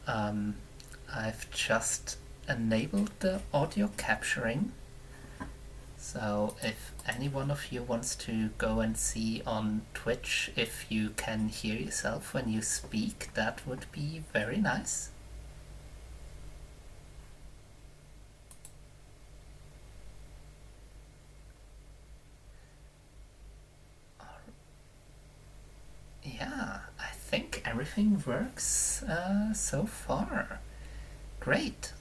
I've just enabled the audio capturing, so if any one of you wants to go and see on Twitch if you can hear yourself when you speak, that would be very nice. Yeah, I think everything works so far. Great.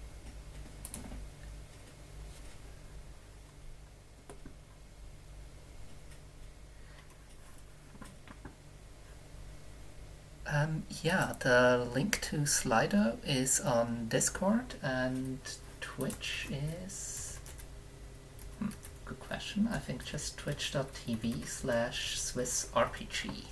Yeah, the link to Slido is on Discord, and Twitch is... good question. I think just twitch.tv/SwissRPG.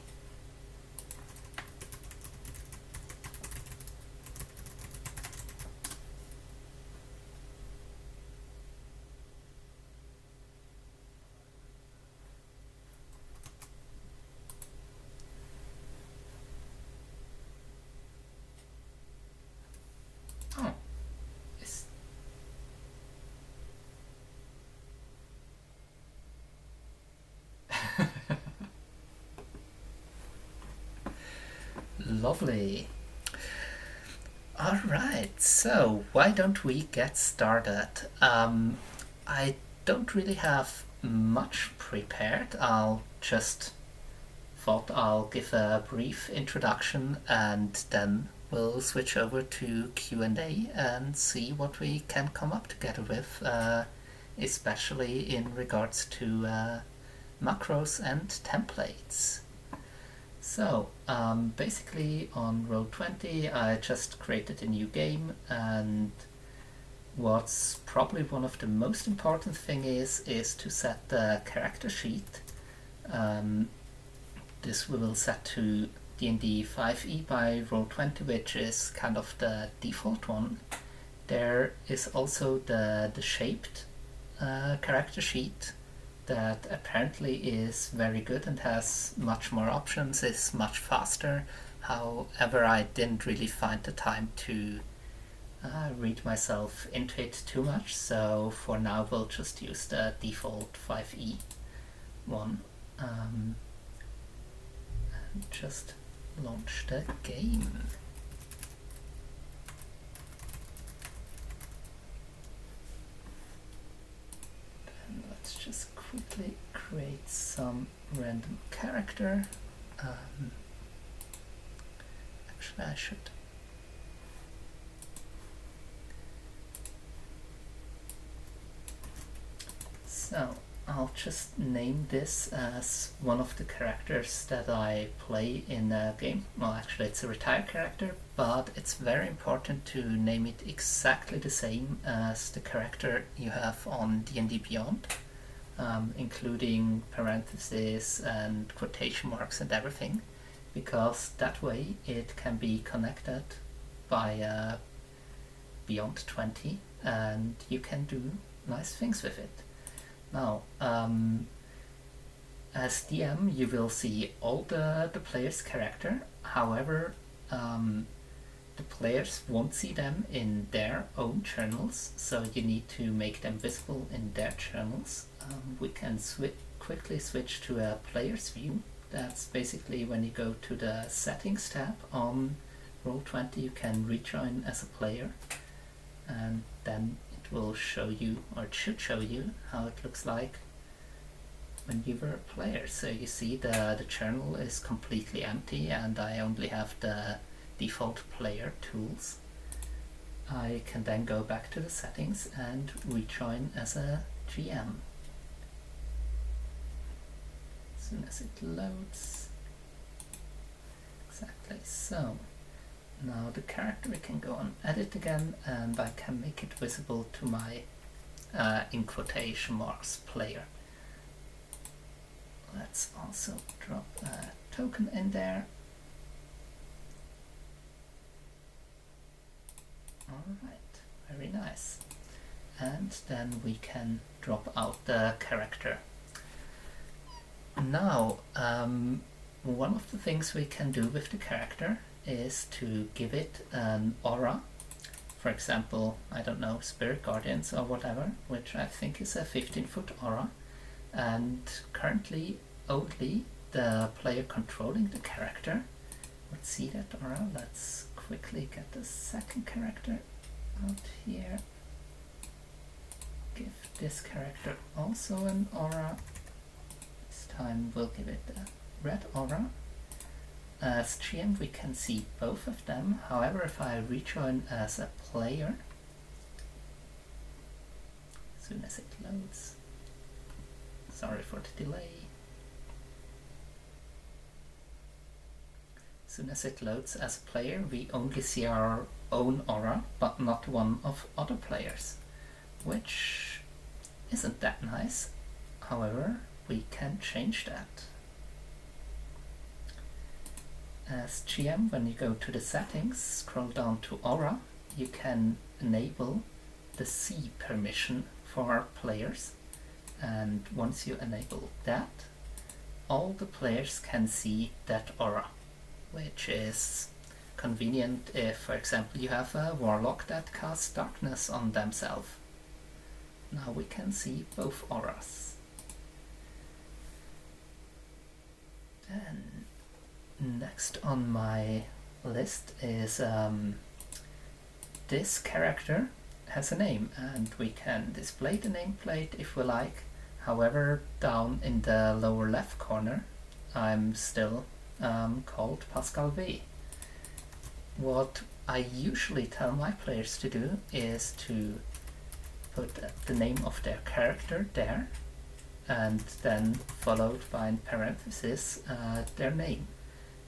Oh, is... Lovely. Alright, so why don't we get started? I don't really have much prepared. I'll just thought I'll give a brief introduction and then we'll switch over to Q&A and see what we can come up together with, especially in regards to macros and templates. So, basically on Roll20 I just created a new game, and what's probably one of the most important thing is to set the character sheet. This we will set to D&D 5e by Roll20, which is kind of the default one. There is also the shaped character sheet that apparently is very good and has much more options, is much faster. However, I didn't really find the time to read myself into it too much, so for now we'll just use the default 5e one. And just launch the game. Then let's just quickly create some random character. Actually, I should. So I'll just name this as one of the characters that I play in a game. Well, actually it's a retired character, but it's very important to name it exactly the same as the character you have on D&D Beyond, including parentheses and quotation marks and everything, because that way it can be connected by Beyond 20 and you can do nice things with it. Now, as DM you will see all the player's character, however the players won't see them in their own journals, so you need to make them visible in their journals. We can quickly switch to a player's view. That's basically when you go to the settings tab on Roll20, you can rejoin as a player, and then it will show you, or it should show you, how it looks like when you were a player. So you see the journal is completely empty and I only have the default player tools. I can then go back to the settings and rejoin as a GM. As soon as it loads. Exactly, so now the character, we can go on edit again and I can make it visible to my in quotation marks player. Let's also drop a token in there. Alright, very nice. And then we can drop out the character. Now, one of the things we can do with the character is to give it an aura. For example, I don't know, Spirit Guardians or whatever, which I think is a 15-foot aura. And currently only the player controlling the character would see that aura. Let's quickly get the second character out here. Give this character also an aura. This time we'll give it the red aura. As GM we can see both of them, however if I rejoin as a player, as soon as it loads, sorry for the delay, as soon as it loads as a player we only see our own aura but not one of other players, which isn't that nice. However, we can change that. As GM, when you go to the settings, scroll down to aura, you can enable the see permission for players, and once you enable that, all the players can see that aura, which is convenient if, for example, you have a warlock that casts darkness on themselves. Now we can see both auras. Then next on my list is this character has a name, and we can display the nameplate if we like. However, down in the lower left corner I'm still called Pascal V. What I usually tell my players to do is to put the name of their character there, and then followed by in parentheses their name.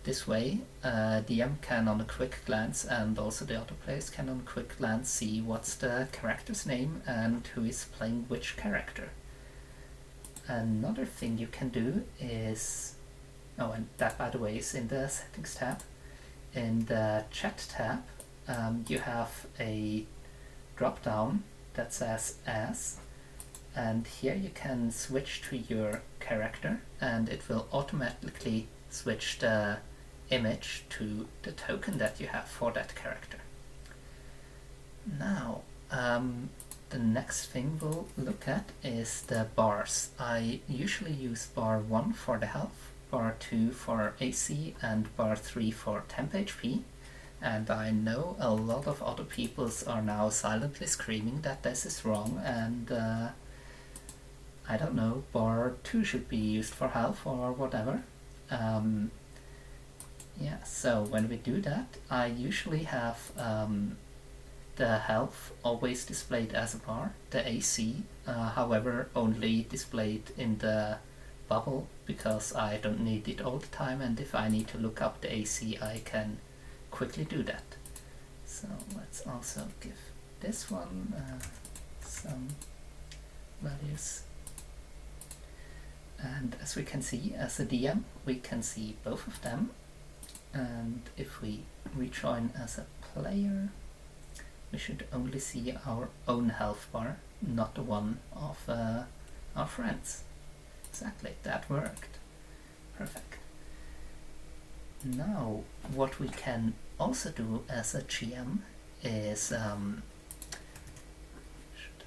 This way, DM can on a quick glance, and also the other players can on a quick glance see what's the character's name and who is playing which character. Another thing you can do is, oh, and that by the way is in the settings tab. In the chat tab, you have a drop down that says as, and here you can switch to your character and it will automatically switch the image to the token that you have for that character. Now, the next thing we'll look at is the bars. I usually use bar 1 for the health, bar 2 for AC, and bar 3 for temp HP. And I know a lot of other peoples are now silently screaming that this is wrong, and I don't know, bar 2 should be used for health or whatever. Yeah, so when we do that, I usually have the health always displayed as a bar, the AC, however, only displayed in the bubble because I don't need it all the time, and if I need to look up the AC, I can quickly do that. So let's also give this one some values. And as we can see, as a DM, we can see both of them. And if we rejoin as a player, we should only see our own health bar, not the one of our friends. Exactly, that worked. Perfect. Now, what we can also do as a GM is, should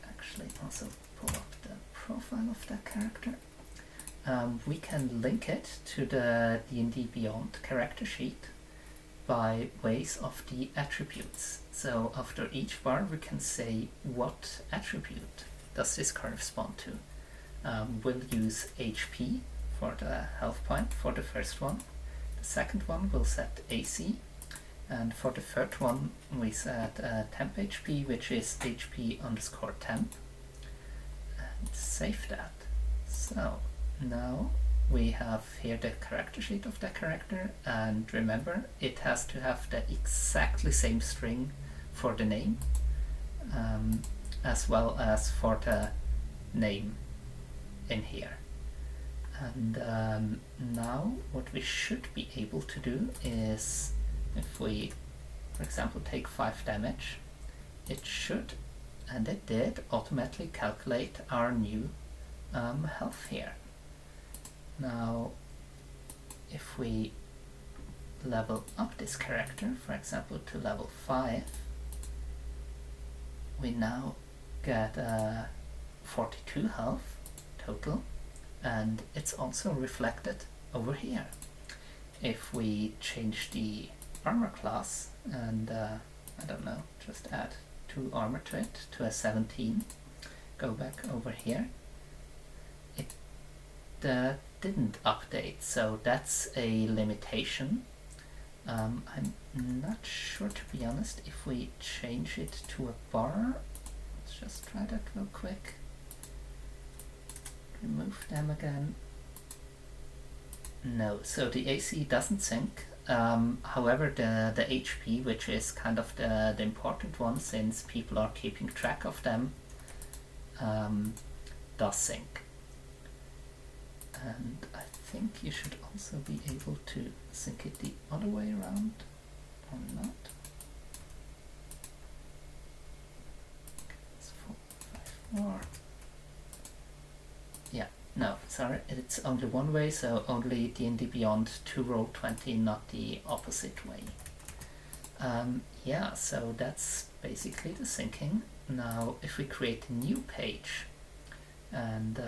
actually also pull up the profile of that character. We can link it to the D&D Beyond character sheet by ways of the attributes. So after each bar we can say what attribute does this correspond to. We'll use HP for the health point for the first one. The second one will set AC, and for the third one we set temp HP, which is HP_temp, and save that. So now we have here the character sheet of the character, and remember it has to have the exactly same string for the name as well as for the name in here. And now what we should be able to do is, if we for example take 5 damage, it should, and it did, automatically calculate our new health here. Now if we level up this character, for example to level 5, we now get 42 health total, and it's also reflected over here. If we change the armor class and I don't know, just add 2 armor to it to a 17, go back over here, it didn't update, so that's a limitation. I'm not sure, to be honest, if we change it to a bar. Let's just try that real quick. Remove them again. No, so the AC doesn't sync. However, the HP, which is kind of the important one since people are keeping track of them, does sync. And I think you should also be able to sync it the other way around, or not. It's 4, 5 more. Yeah, no, sorry, it's only one way, so only D&D Beyond to Roll20, not the opposite way. Yeah, so that's basically the syncing. Now, if we create a new page, and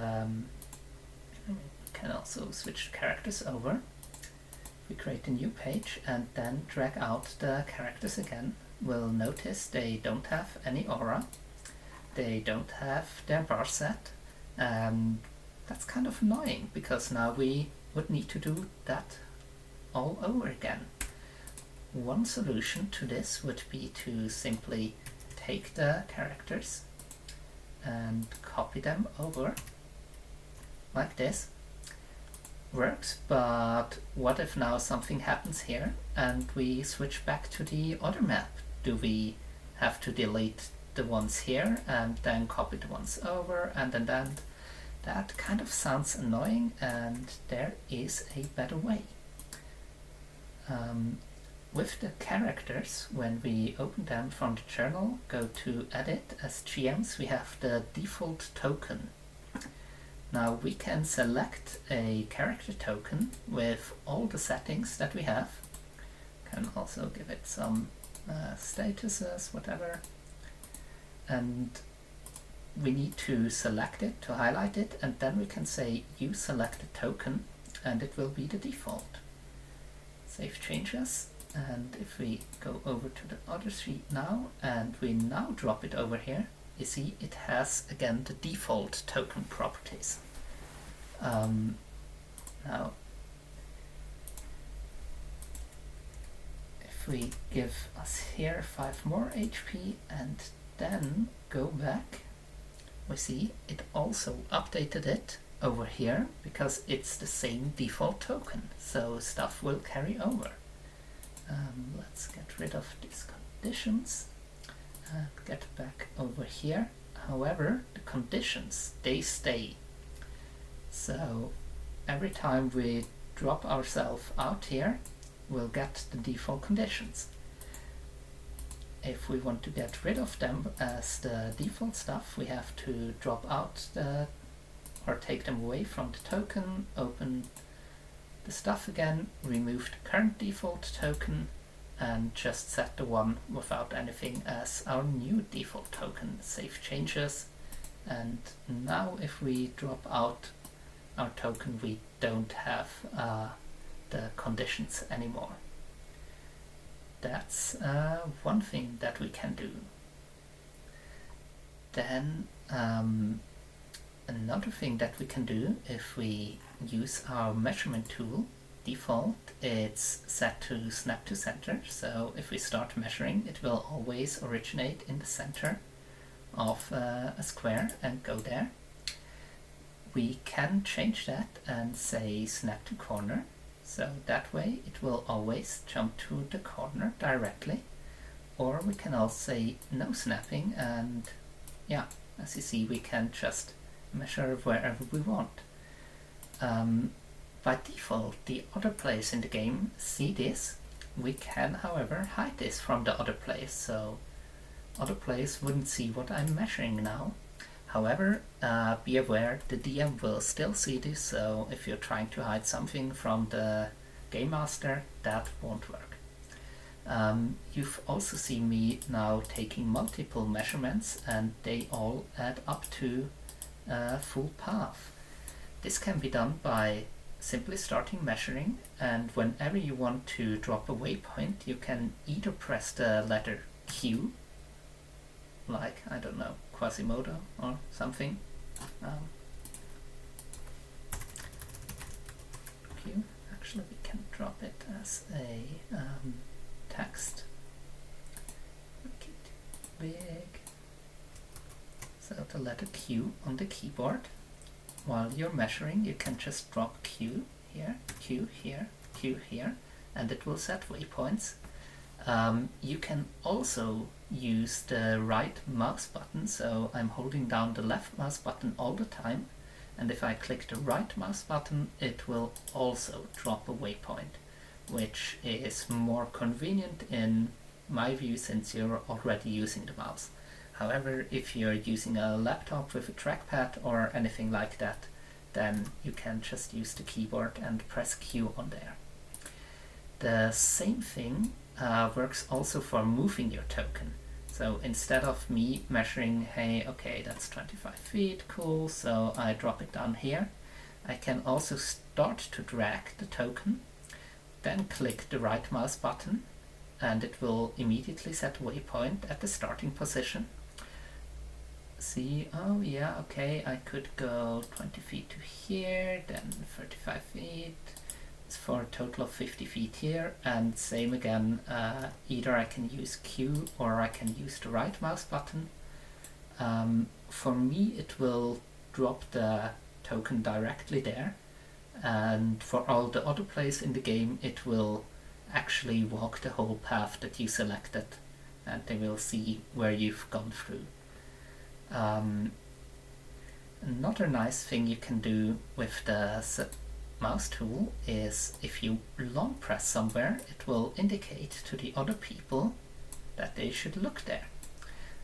we can also switch characters over. If we create a new page and then drag out the characters again, we'll notice they don't have any aura, they don't have their bar set, and that's kind of annoying because now we would need to do that all over again. One solution to this would be to simply take the characters and copy them over like this. Works, but what if now something happens here and we switch back to the other map? Do we have to delete the ones here and then copy the ones over and then that kind of sounds annoying, and there is a better way. With the characters, when we open them from the journal, go to edit. As GMs we have the default token. Now we can select a character token with all the settings that we have. Can also give it some statuses, whatever. And we need to select it, to highlight it, and then we can say you select a token and it will be the default. Save changes, and if we go over to the other sheet now and we now drop it over here, you see it has again the default token properties. Now if we give us here 5 more HP and then go back, we see it also updated it over here because it's the same default token, so stuff will carry over. Let's get rid of these conditions and get back over here. However, the conditions, they stay. So every time we drop ourselves out here, we'll get the default conditions. If we want to get rid of them as the default stuff, we have to drop out or take them away from the token, open the stuff again, remove the current default token, and just set the one without anything as our new default token. Save changes, and now if we drop out our token, we don't have the conditions anymore. That's one thing that we can do. Then another thing that we can do, if we use our measurement tool, default it's set to snap to center, so if we start measuring it will always originate in the center of a square and go there. We can change that and say snap to corner, so that way it will always jump to the corner directly. Or we can also say no snapping, and yeah, as you see we can just measure wherever we want. By default the other players in the game see this. We can however hide this from the other players, so other players wouldn't see what I'm measuring now. However, be aware the DM will still see this, so if you're trying to hide something from the Game Master, that won't work. You've also seen me now taking multiple measurements, and they all add up to a full path. This can be done by simply starting measuring, and whenever you want to drop a waypoint, you can either press the letter Q, like, I don't know, Quasimodo or something. Q. Actually, we can drop it as a text. Make it big. So the letter Q on the keyboard. While you're measuring, you can just drop Q here, Q here, Q here, and it will set waypoints. You can also use the right mouse button, so I'm holding down the left mouse button all the time, and if I click the right mouse button, it will also drop a waypoint, which is more convenient in my view since you're already using the mouse. However, if you're using a laptop with a trackpad or anything like that, then you can just use the keyboard and press Q on there. The same thing works also for moving your token. So instead of me measuring, hey, okay, that's 25 feet, cool, so I drop it down here, I can also start to drag the token, then click the right mouse button, and it will immediately set a waypoint at the starting position. See, oh yeah, okay, I could go 20 feet to here, then 35 feet, it's for a total of 50 feet here, and same again, either I can use Q or I can use the right mouse button. For me, it will drop the token directly there, and for all the other players in the game, it will actually walk the whole path that you selected, and they will see where you've gone through. Another nice thing you can do with the mouse tool is if you long press somewhere, it will indicate to the other people that they should look there.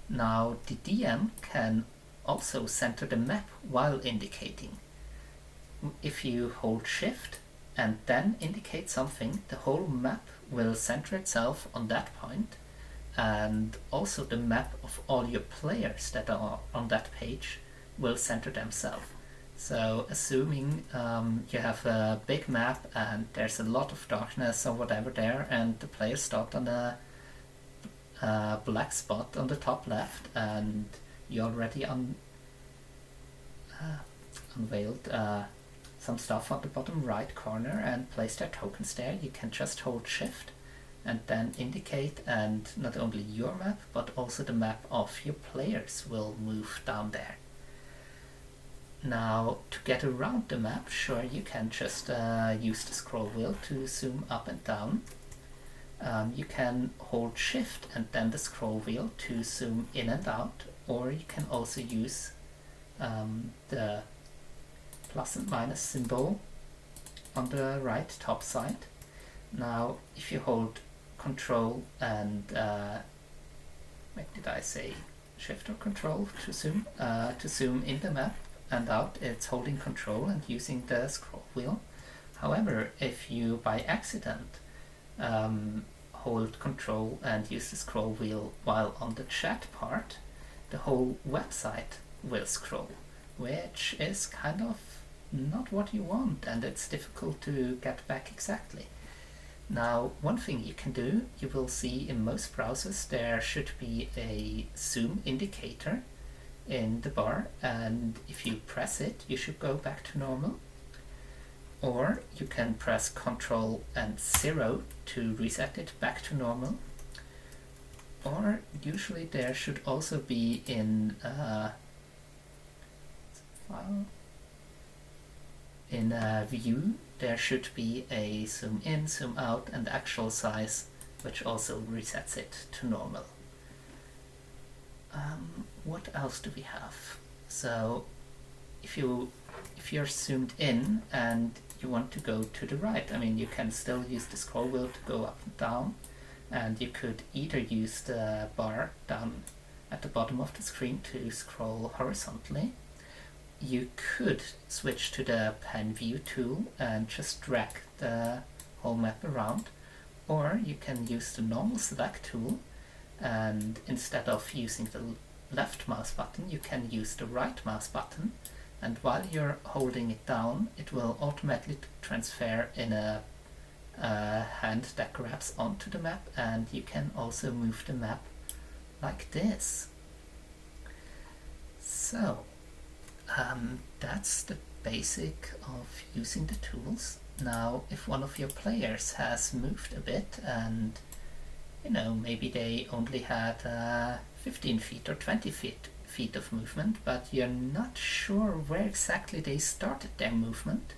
Now the DM can also center the map while indicating. If you hold Shift and then indicate something, the whole map will center itself on that point, and also the map of all your players that are on that page will center themselves. So assuming you have a big map and there's a lot of darkness or whatever there, and the players start on a black spot on the top left, and you already unveiled some stuff on the bottom right corner and place their tokens there, you can just hold Shift and then indicate, and not only your map but also the map of your players will move down there. Now to get around the map, sure, you can just use the scroll wheel to zoom up and down. You can hold Shift and then the scroll wheel to zoom in and out, or you can also use the plus and minus symbol on the right top side. Now if you hold Control and what did I say, Shift or Control to zoom in the map and out, it's holding Control and using the scroll wheel. However, if you by accident hold Control and use the scroll wheel while on the chat part, the whole website will scroll, which is kind of not what you want, and it's difficult to get back exactly. Now, one thing you can do, you will see in most browsers there should be a zoom indicator in the bar, and if you press it, you should go back to normal. Or you can press Ctrl and 0 to reset it back to normal. Or usually there should also be in file, in view, there should be a zoom in, zoom out, and actual size, which also resets it to normal. What else do we have? So if you're zoomed in and you want to go to the right, I mean, you can still use the scroll wheel to go up and down, and you could either use the bar down at the bottom of the screen to scroll horizontally. You could switch to the pen view tool and just drag the whole map around, or you can use the normal select tool, and instead of using the left mouse button you can use the right mouse button, and while you're holding it down it will automatically transfer in a hand that grabs onto the map, and you can also move the map like this. So that's the basic of using the tools. Now if one of your players has moved a bit and maybe they only had 15 feet or 20 feet of movement, but you're not sure where exactly they started their movement,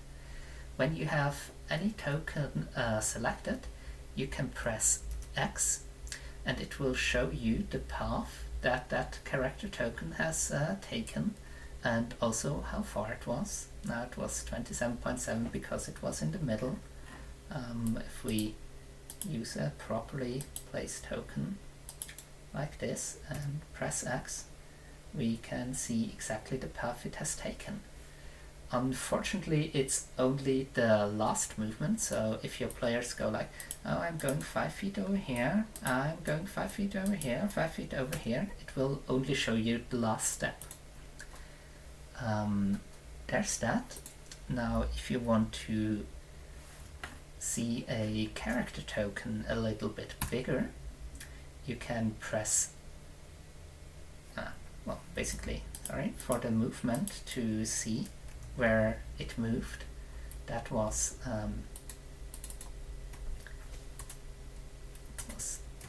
when you have any token selected, you can press X and it will show you the path that that character token has taken, and also how far it was. Now it was 27.7 because it was in the middle. If we use a properly placed token like this and press X, we can see exactly the path it has taken. Unfortunately, it's only the last movement, so if your players go like, oh, I'm going 5 feet over here, I'm going 5 feet over here, 5 feet over here, it will only show you the last step. There's that. Now, if you want to see a character token a little bit bigger, you can press, for the movement to see where it moved. That was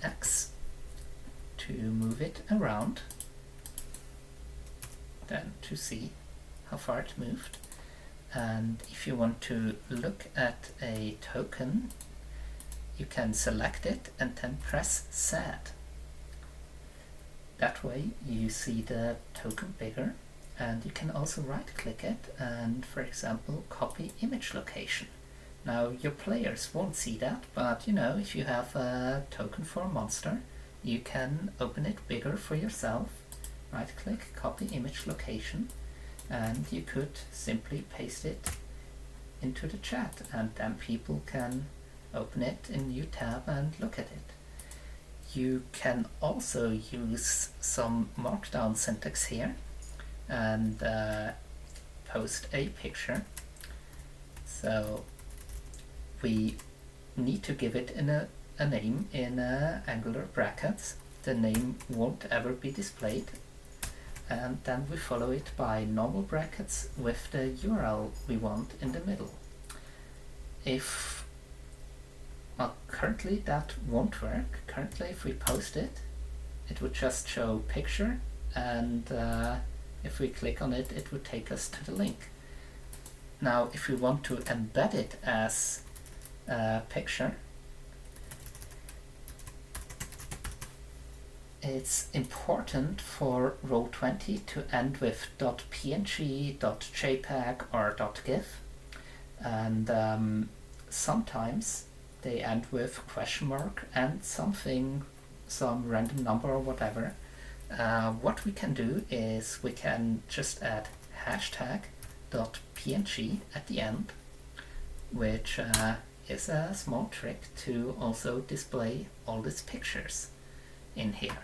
X to move it around, then to see how far it moved. And if you want to look at a token, you can select it and then press Z. That way you see the token bigger, and you can also right click it and, for example, copy image location. Now your players won't see that, but if you have a token for a monster, you can open it bigger for yourself, right click, copy image location, and you could simply paste it into the chat, and then people can open it in a new tab and look at it. You can also use some markdown syntax here and post a picture. So we need to give it in a name in angular brackets. The name won't ever be displayed, and then we follow it by normal brackets with the URL we want in the middle. Currently that won't work. Currently if we post it, it would just show picture, and if we click on it, it would take us to the link. Now if we want to embed it as a picture, it's important for Roll20 to end with .png, .jpeg or .gif, and sometimes they end with question mark and some random number or whatever. What we can do is we can just add #.png at the end, which is a small trick to also display all these pictures in here.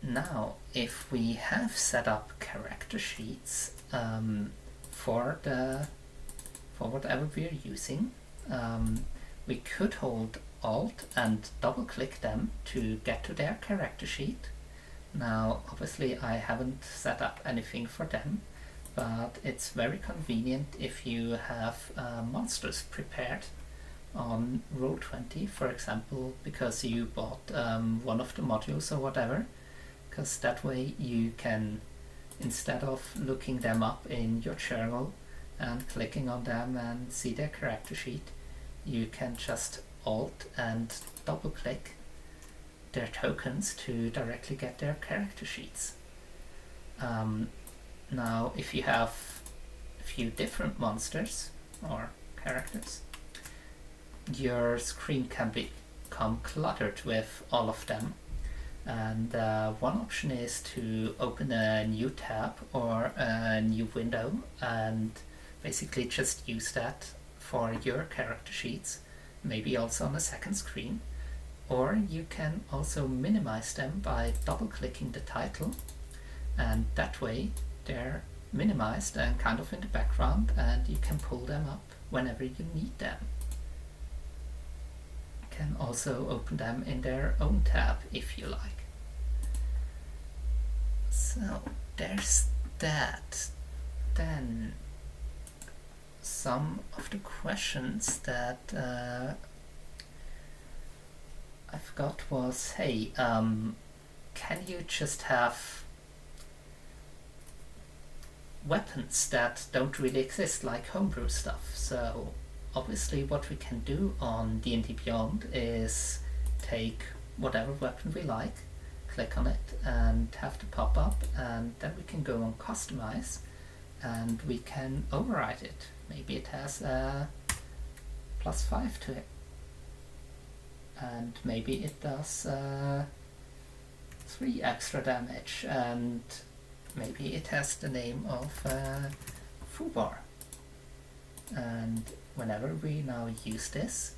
Now, if we have set up character sheets for whatever we're using, we could hold Alt and double click them to get to their character sheet. Now obviously I haven't set up anything for them, but it's very convenient if you have monsters prepared on Roll20, for example, because you bought one of the modules or whatever, because that way you can, instead of looking them up in your journal and clicking on them and see their character sheet, you can just Alt and double click their tokens to directly get their character sheets. Now if you have a few different monsters or characters, your screen can become cluttered with all of them, and one option is to open a new tab or a new window and basically just use that for your character sheets, maybe also on a second screen. Or you can also minimize them by double-clicking the title, and that way they're minimized and kind of in the background, and you can pull them up whenever you need them. You can also open them in their own tab if you like. So there's that. Then some of the questions that I've got was, hey, can you just have weapons that don't really exist, like homebrew stuff? So obviously what we can do on D&D Beyond is take whatever weapon we like, click on it and have the pop up, and then we can go on customize and we can override it. Maybe it has a +5 to it, and maybe it does 3 extra damage, and maybe it has the name of Fubar. And whenever we now use this,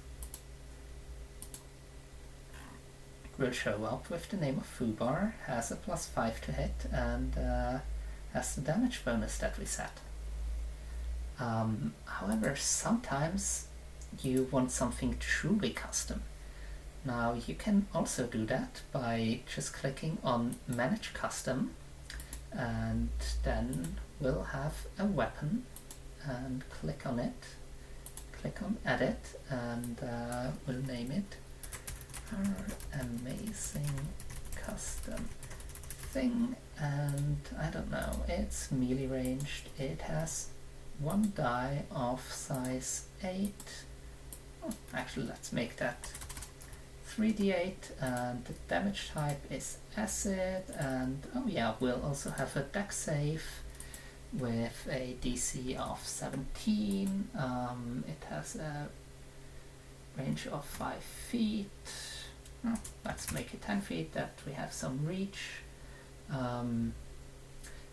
it will show up with the name of Fubar, has a +5 to hit, and has the damage bonus that we set. However, sometimes you want something truly custom. Now you can also do that by just clicking on Manage Custom, and then we'll have a weapon, and click on it, click on Edit, and we'll name it our amazing custom thing. And I don't know, it's melee ranged, it has 1 die of size 8. Oh, actually let's make that 3d8, and the damage type is acid, and oh yeah, we'll also have a dex save with a DC of 17. It has a range of 5 feet. Oh, let's make it 10 feet, that we have some reach.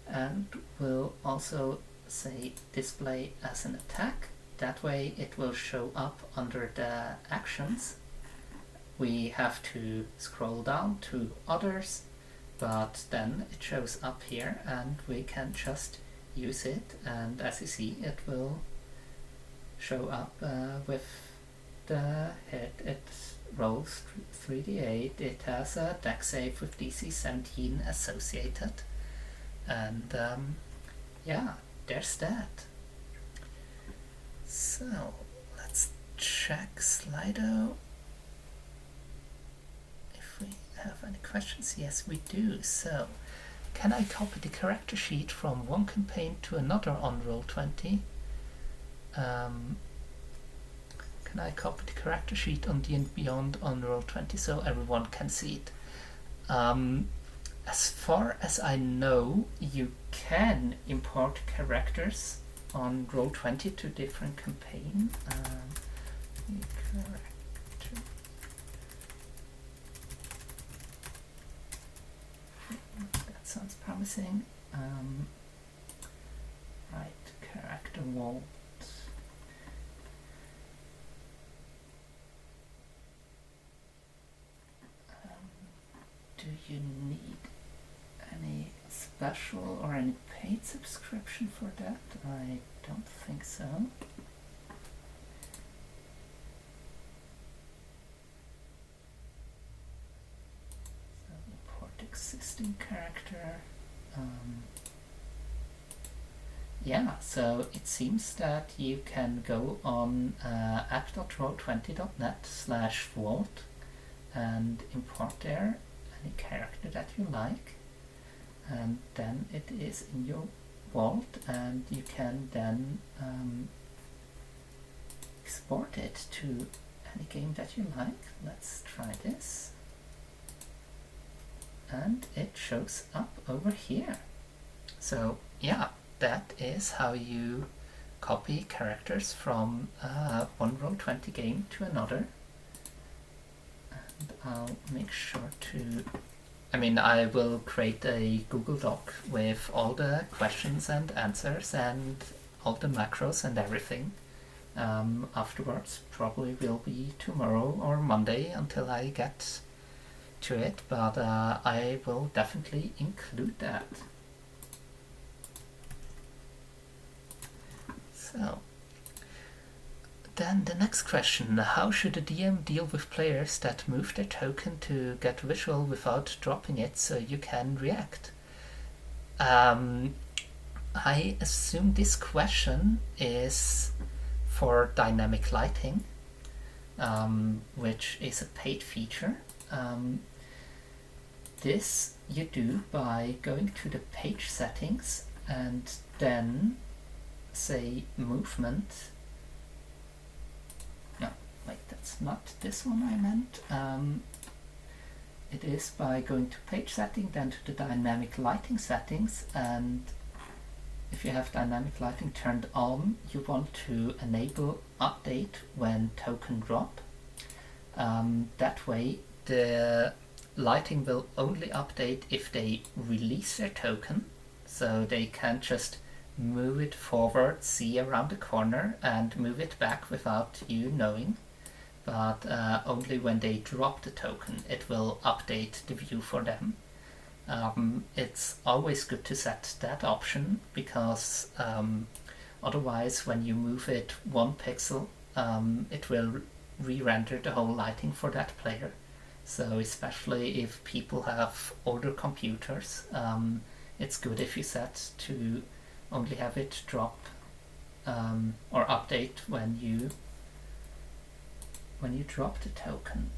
And we'll also say display as an attack. That way it will show up under the actions. We have to scroll down to others, but then it shows up here and we can just use it, and as you see it will show up with the hit. It rolls 3d8, it has a dex save with DC 17 associated, and yeah, there's that. So let's check Slido if we have any questions. Yes, we do. So, can I copy the character sheet from one campaign to another on Roll20? Can I copy the character sheet on D&D Beyond on Roll20 so everyone can see it? As far as I know, you can import characters on Roll20 to different campaign. Character. That sounds promising. Right, character vault. Do you need any special or any paid subscription for that? I don't think so. So import existing character. Yeah, so it seems that you can go on app.roll20.net/vault and import there any character that you like, and then it is in your vault, and you can then export it to any game that you like. Let's try this, and it shows up over here. So yeah, that is how you copy characters from one Roll20 game to another. And I'll make sure to, I will create a Google Doc with all the questions and answers, and all the macros and everything afterwards. Probably will be tomorrow or Monday until I get to it, but I will definitely include that. So then the next question: how should a DM deal with players that move their token to get visual without dropping it so you can react? I assume this question is for dynamic lighting, which is a paid feature. This you do by going to the page settings and then say movement. No, wait, that's not this one I meant. It is by going to page setting, then to the dynamic lighting settings, and if you have dynamic lighting turned on, you want to enable update when token drop. That way the lighting will only update if they release their token, so they can't just move it forward, see around the corner, and move it back without you knowing. But only when they drop the token, it will update the view for them. It's always good to set that option, because otherwise when you move it 1 pixel, it will re-render the whole lighting for that player. So especially if people have older computers, it's good if you set to only have it drop or update when you drop the token.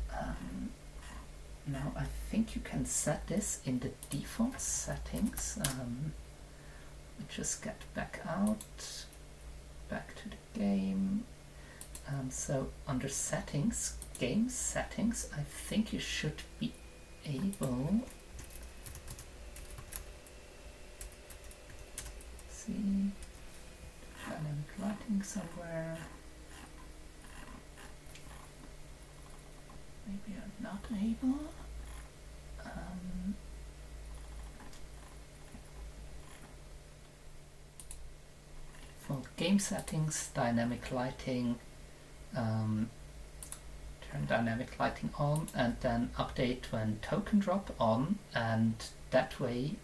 Now I think you can set this in the default settings. Just get back out, back to the game. So under settings, game settings, I think you should be able, see, dynamic lighting somewhere. Maybe I'm not able. For game settings, dynamic lighting, turn dynamic lighting on and then update when token drop on, and that way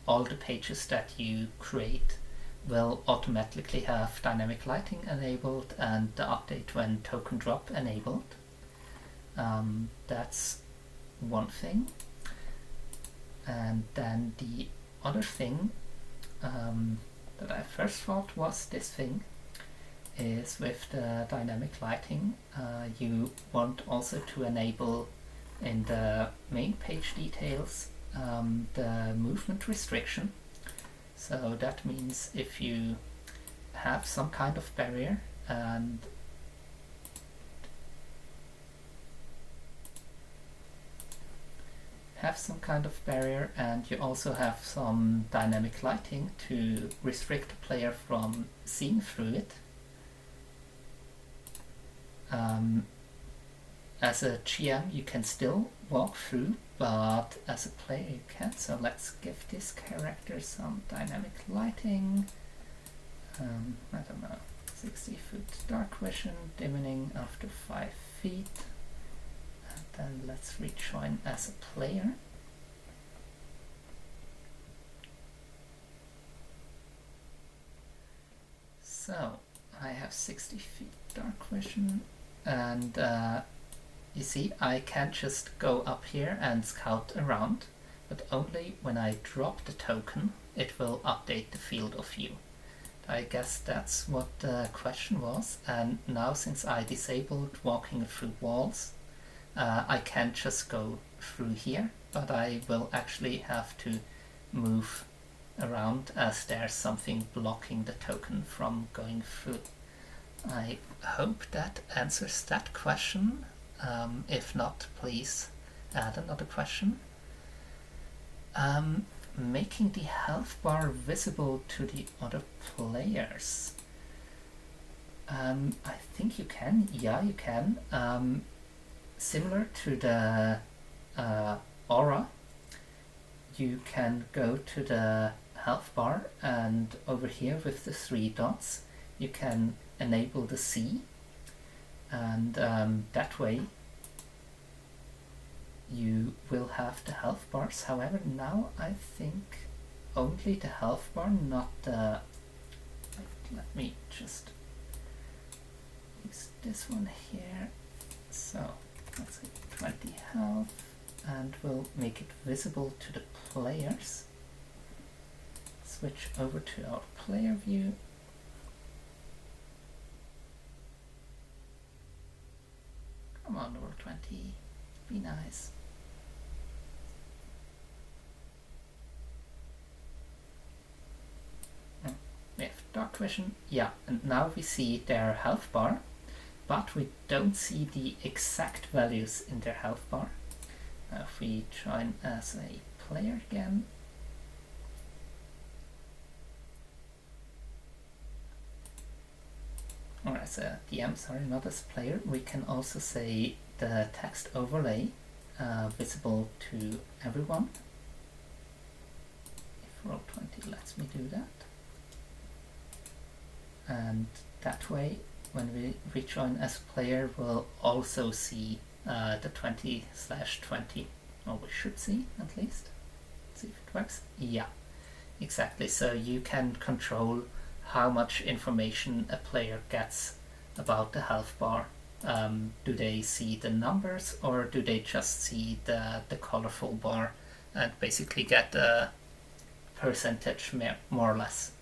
all the pages that you create will automatically have dynamic lighting enabled and the update when token drop enabled. That's one thing. And then the other thing that I first thought was this thing is with the dynamic lighting, you want also to enable in the main page details the movement restriction. So that means if you have some kind of barrier and you also have some dynamic lighting to restrict the player from seeing through it. As a GM you can still walk through, but as a player you can't. So let's give this character some dynamic lighting. I don't know, 60 foot dark vision, dimming after 5 feet. And then let's rejoin as a player. So I have 60 feet dark vision, and you see I can't just go up here and scout around, but only when I drop the token it will update the field of view. I guess that's what the question was, and now since I disabled walking through walls, I can't just go through here, but I will actually have to move around as there's something blocking the token from going through. I hope that answers that question. If not, please add another question. Making the health bar visible to the other players. I think you can. Yeah, you can. Similar to the aura, you can go to the health bar, and over here with the 3 dots you can enable the C, and that way you will have the health bars. However, now I think only the health bar, not the... Let me just use this one here. So let's say 20 health, and we'll make it visible to the players. Switch over to our player view. Come on, Roll20, be nice. We have dark vision, yeah, and now we see their health bar, but we don't see the exact values in their health bar. If we join as a player again, or as a DM, sorry, not as a player, we can also say the text overlay visible to everyone. If Roll20 lets me do that. And that way, when we rejoin as a player, we'll also see the 20/20, or we should see at least. Let's see if it works. Yeah, exactly. So you can control how much information a player gets about the health bar. Do they see the numbers, or do they just see the colorful bar and basically get a percentage more or less?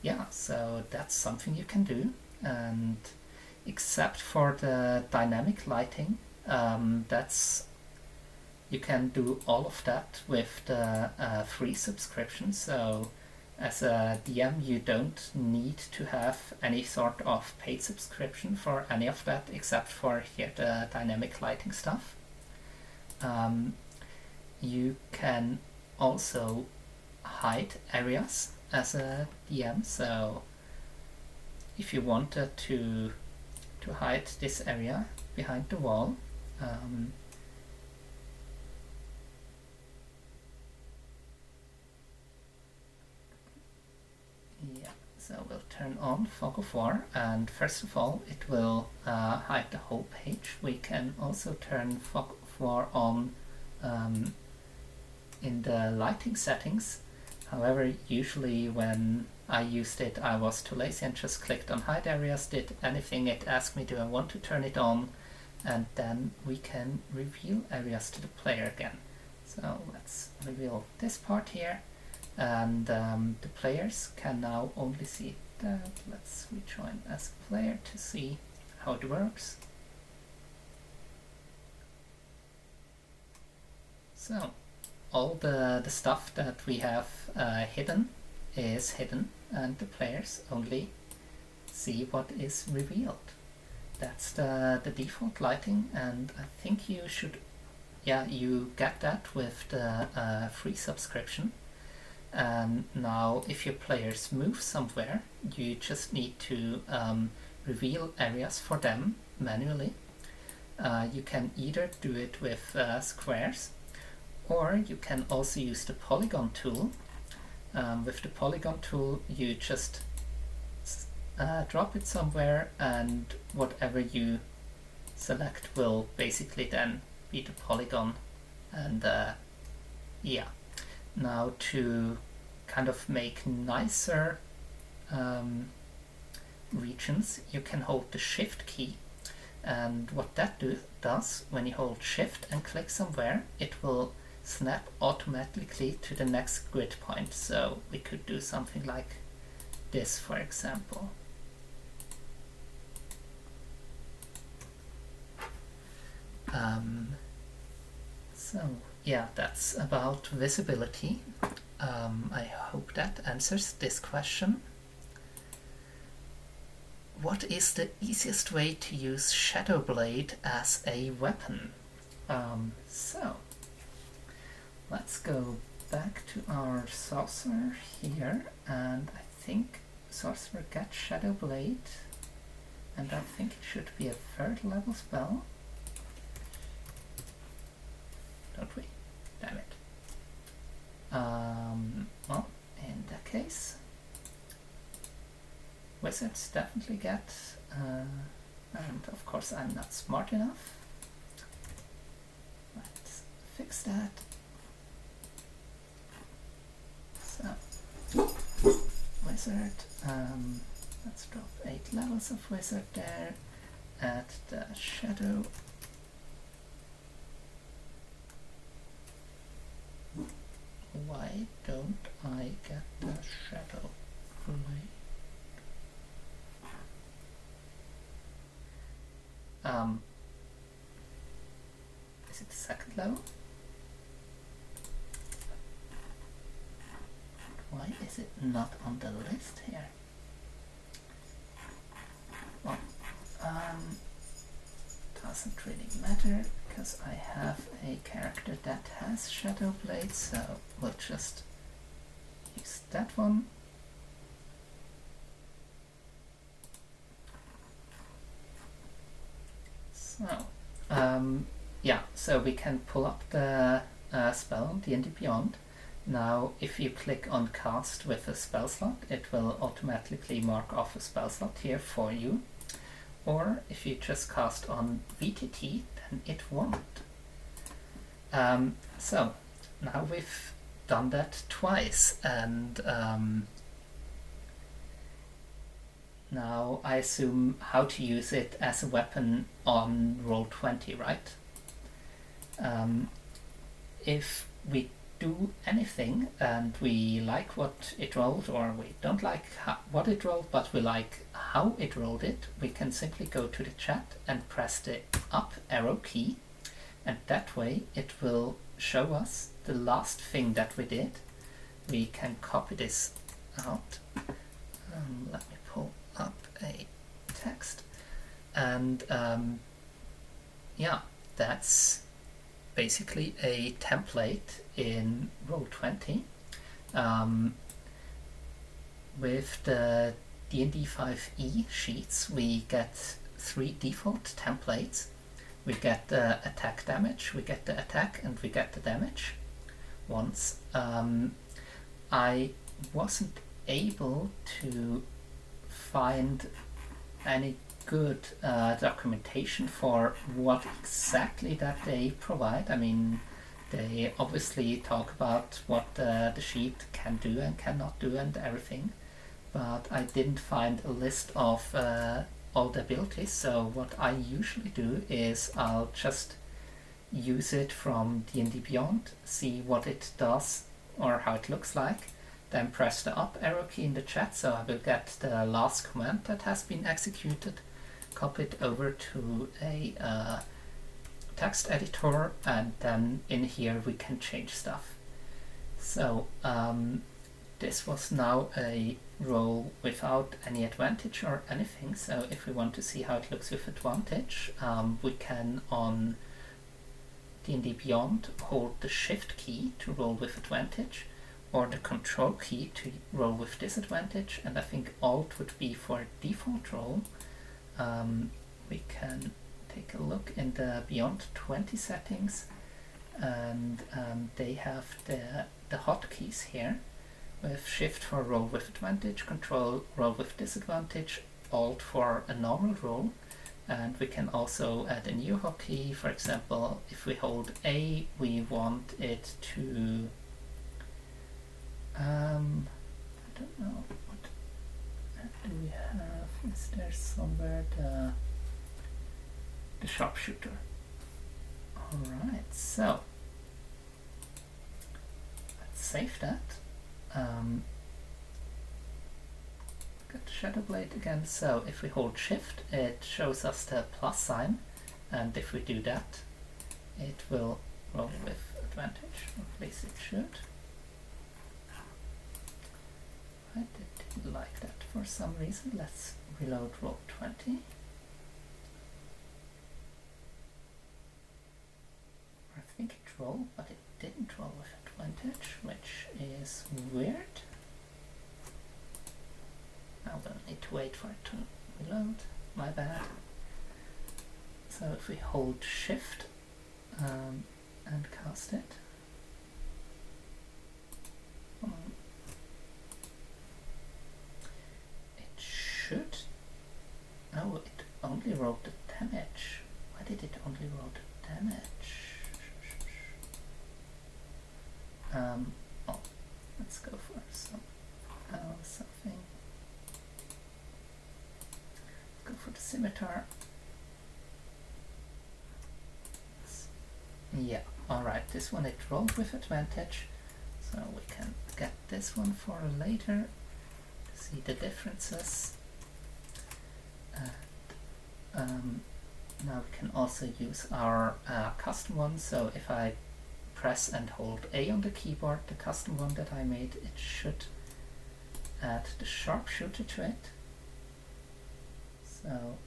Yeah, so that's something you can do, and except for the dynamic lighting, you can do all of that with the free subscription. So as a DM, you don't need to have any sort of paid subscription for any of that, except for here the dynamic lighting stuff. You can also hide areas as a DM, so if you wanted to hide this area behind the wall, yeah, so we'll turn on Fog of War, and first of all it will hide the whole page. We can also turn Fog of War on in the lighting settings. However, usually when I used it, I was too lazy and just clicked on hide areas, did anything it asked me, do I want to turn it on, and then we can reveal areas to the player again. So let's reveal this part here, and the players can now only see that. Let's rejoin as a player to see how it works. So all the stuff that we have hidden is hidden, and the players only see what is revealed. That's the default lighting, and I think you should, yeah, you get that with the free subscription. And now if your players move somewhere, you just need to reveal areas for them manually. You can either do it with squares, or you can also use the polygon tool. With the polygon tool, you just drop it somewhere, and whatever you select will basically then be the polygon. And yeah, now to kind of make nicer regions, you can hold the Shift key, and what that does, when you hold Shift and click somewhere, it will snap automatically to the next grid point. So we could do something like this, for example. So yeah, that's about visibility. I hope that answers this question. What is the easiest way to use Shadow Blade as a weapon? So let's go back to our sorcerer here, and I think sorcerer gets Shadow Blade, and I think it should be a 3rd level spell. Don't we? Damn it. case. Wizards definitely get, and of course I'm not smart enough. Let's fix that. So, wizard, let's drop 8 levels of wizard there. Add the shadow. Why don't I get the shadow right? Is it the second level? Why is it not on the list here? Well, doesn't really matter because I have a character that has Shadow Blade, so we'll just use that one. So, yeah, so we can pull up the spell on D&D Beyond. Now, if you click on cast with a spell slot, it will automatically mark off a spell slot here for you. Or if you just cast on VTT, then it won't. So, now we've done that twice, and now I assume how to use it as a weapon on Roll20, right? If we do anything and we like what it rolled, or we don't like what it rolled but we like how it rolled it, we can simply go to the chat and press the up arrow key, and that way it will show us the last thing that we did. We can copy this out. Let me pull up a text, and yeah, that's basically a template in Roll20. With the D&D 5e sheets, we get 3 default templates. We get the attack damage, we get the attack, and we get the damage once. I wasn't able to find any good documentation for what exactly that they provide. I mean, they obviously talk about what the sheet can do and cannot do and everything, but I didn't find a list of all the abilities. So what I usually do is I'll just use it from D&D Beyond, see what it does or how it looks like, then press the up arrow key in the chat, so I will get the last command that has been executed, copy it over to a text editor, and then in here we can change stuff. So this was now a roll without any advantage or anything, so if we want to see how it looks with advantage, we can on D&D Beyond hold the shift key to roll with advantage, or the control key to roll with disadvantage, and I think alt would be for default roll. We can take a look in the Beyond 20 settings, and they have the hotkeys here, with shift for roll with advantage, control roll with disadvantage, alt for a normal roll, and we can also add a new hotkey. For example, if we hold A, we want it to I don't know, what do we have? Is there somewhere the sharpshooter? Alright, so let's save that. Got Shadow Blade again, so if we hold shift it shows us the plus sign, and if we do that it will roll with advantage, or at least it should. I didn't like that for some reason. Let's reload Roll20. I think it rolled, but it didn't roll with advantage, which is weird. Now we'll need to wait for it to reload. My bad. So if we hold shift and cast it. only roll the damage? Why did it only roll the damage? Oh, let's go for something. Let's go for the scimitar. Yeah, alright, this one it rolled with advantage, so we can get this one for later to see the differences. And now we can also use our custom one, so if I press and hold A on the keyboard, the custom one that I made, it should add the sharpshooter to it, so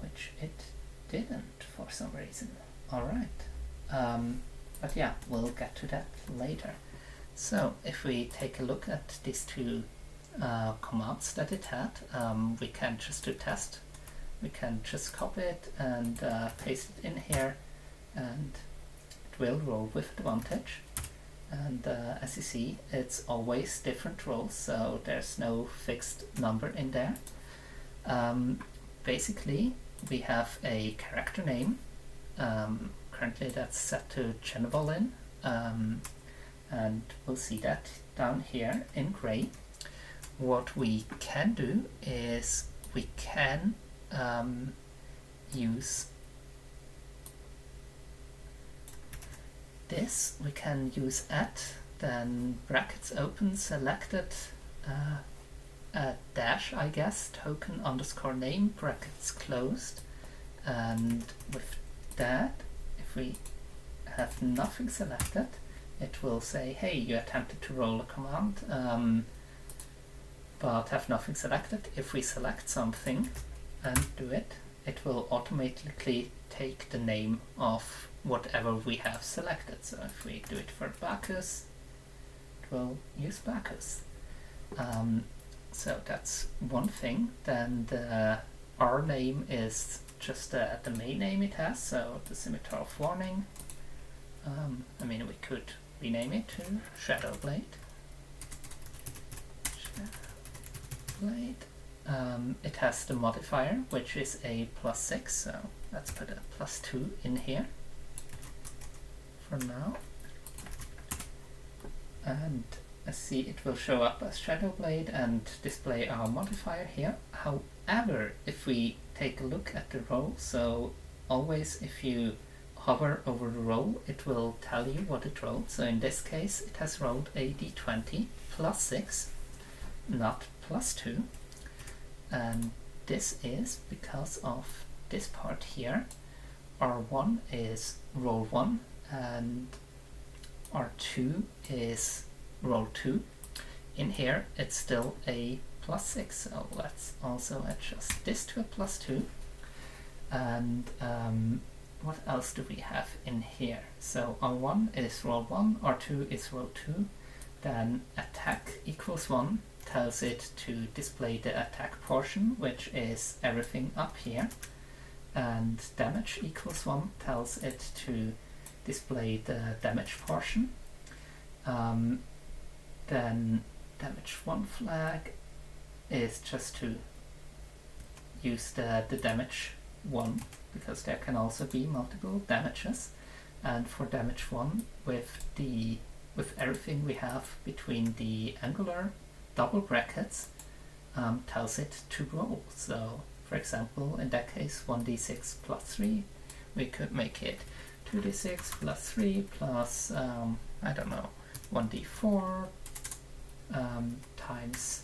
which it didn't for some reason. Alright, but yeah, we'll get to that later. So if we take a look at these two commands that it had, we can just do test. We can just copy it and paste it in here, and it will roll with advantage. And as you see, it's always different rolls, so there's no fixed number in there. Basically, we have a character name. Currently that's set to Genevolin, and we'll see that down here in gray. What we can do is we can use this. We can use then brackets open, selected, dash, I guess, token underscore name, brackets closed, and with that, if we have nothing selected, it will say, hey, you attempted to roll a command, but have nothing selected. If we select something and do it, it will automatically take the name of whatever we have selected. So if we do it for Bacchus, it will use Bacchus. So that's one thing. Then our name is just the main name it has, so the Scimitar of Warning. I mean, we could rename it to Shadowblade. It has the modifier, which is a +6, so let's put a +2 in here for now. And as see, it will show up as Shadowblade and display our modifier here. However, if we take a look at the roll, so always if you hover over the roll, it will tell you what it rolled. So in this case, it has rolled a d20 +6, not +2. And this is because of this part here. R1 is roll 1 and R2 is roll 2. In here it's still a +6, so let's also adjust this to a +2. And what else do we have in here? So R1 is roll 1, R2 is roll 2, then attack equals 1 tells it to display the attack portion, which is everything up here, and damage equals 1 tells it to display the damage portion. Then damage 1 flag is just to use the damage 1, because there can also be multiple damages, and for damage 1 with everything we have between the angular double brackets, tells it to roll. So for example, in that case 1d6 +3, we could make it 2d6 +3 plus I don't know, 1d4 times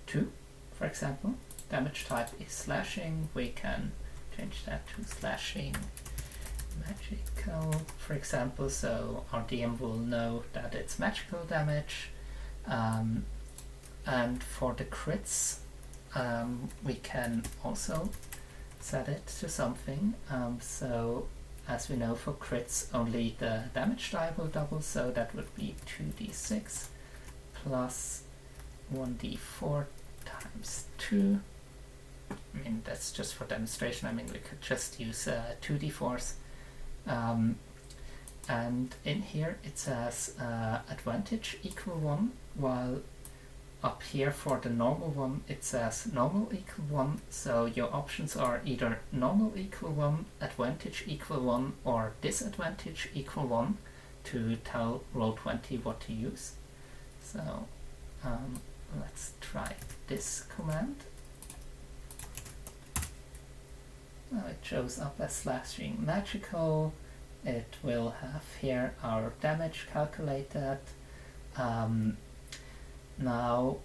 2, for example. Damage type is slashing, we can change that to slashing magical, for example, so our DM will know that it's magical damage. And for the crits, we can also set it to something. So as we know, for crits only the damage die will double, so that would be 2d6 plus 1d4 times 2. I mean, that's just for demonstration. I mean, we could just use 2d4s. And in here it says advantage equal 1, while up here for the normal one it says normal equal 1, so your options are either normal equal 1, advantage equal 1, or disadvantage equal 1 to tell Roll20 what to use. So let's try this command. Now it shows up as slashing magical. It will have here our damage calculated. Now,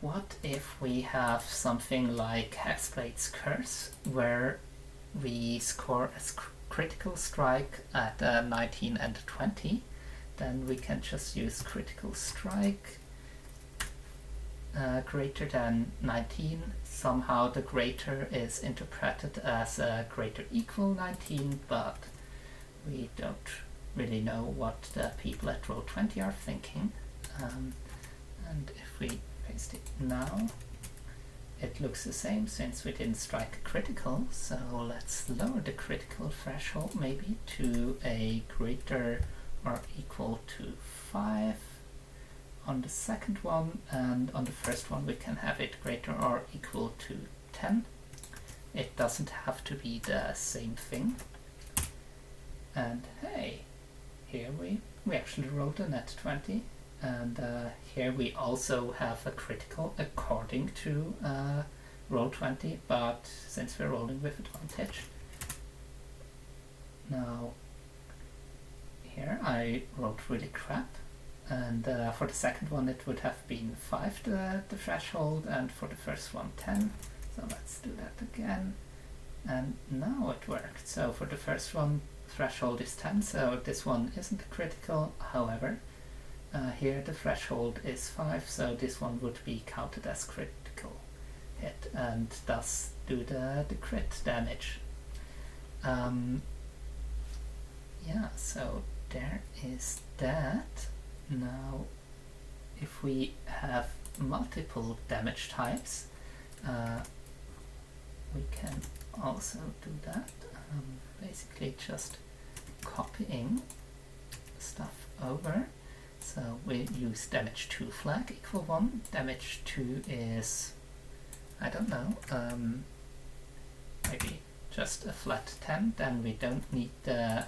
what if we have something like Hexblade's Curse, where we score a critical strike at 19 and 20? Then we can just use critical strike greater than 19. Somehow the greater is interpreted as greater equal 19, but we don't really know what the people at Roll20 are thinking. And if we paste it now, it looks the same since we didn't strike a critical, so let's lower the critical threshold maybe to a greater or equal to 5 on the second one, and on the first one we can have it greater or equal to 10. It doesn't have to be the same thing. And hey, here we actually rolled a net 20, and here we also have a critical according to Roll20, but since we're rolling with advantage. Now here I rolled really crap, and for the second one it would have been 5 the threshold, and for the first one 10. So let's do that again, and now it worked. So for the first one threshold is 10, so this one isn't a critical. However, here the threshold is 5, so this one would be counted as critical hit and thus do the crit damage. Yeah, so there is that. Now if we have multiple damage types, we can also do that. Basically just copying stuff over. So we use damage 2 flag equal 1. Damage 2 is, I don't know, maybe just a flat 10. Then we don't need the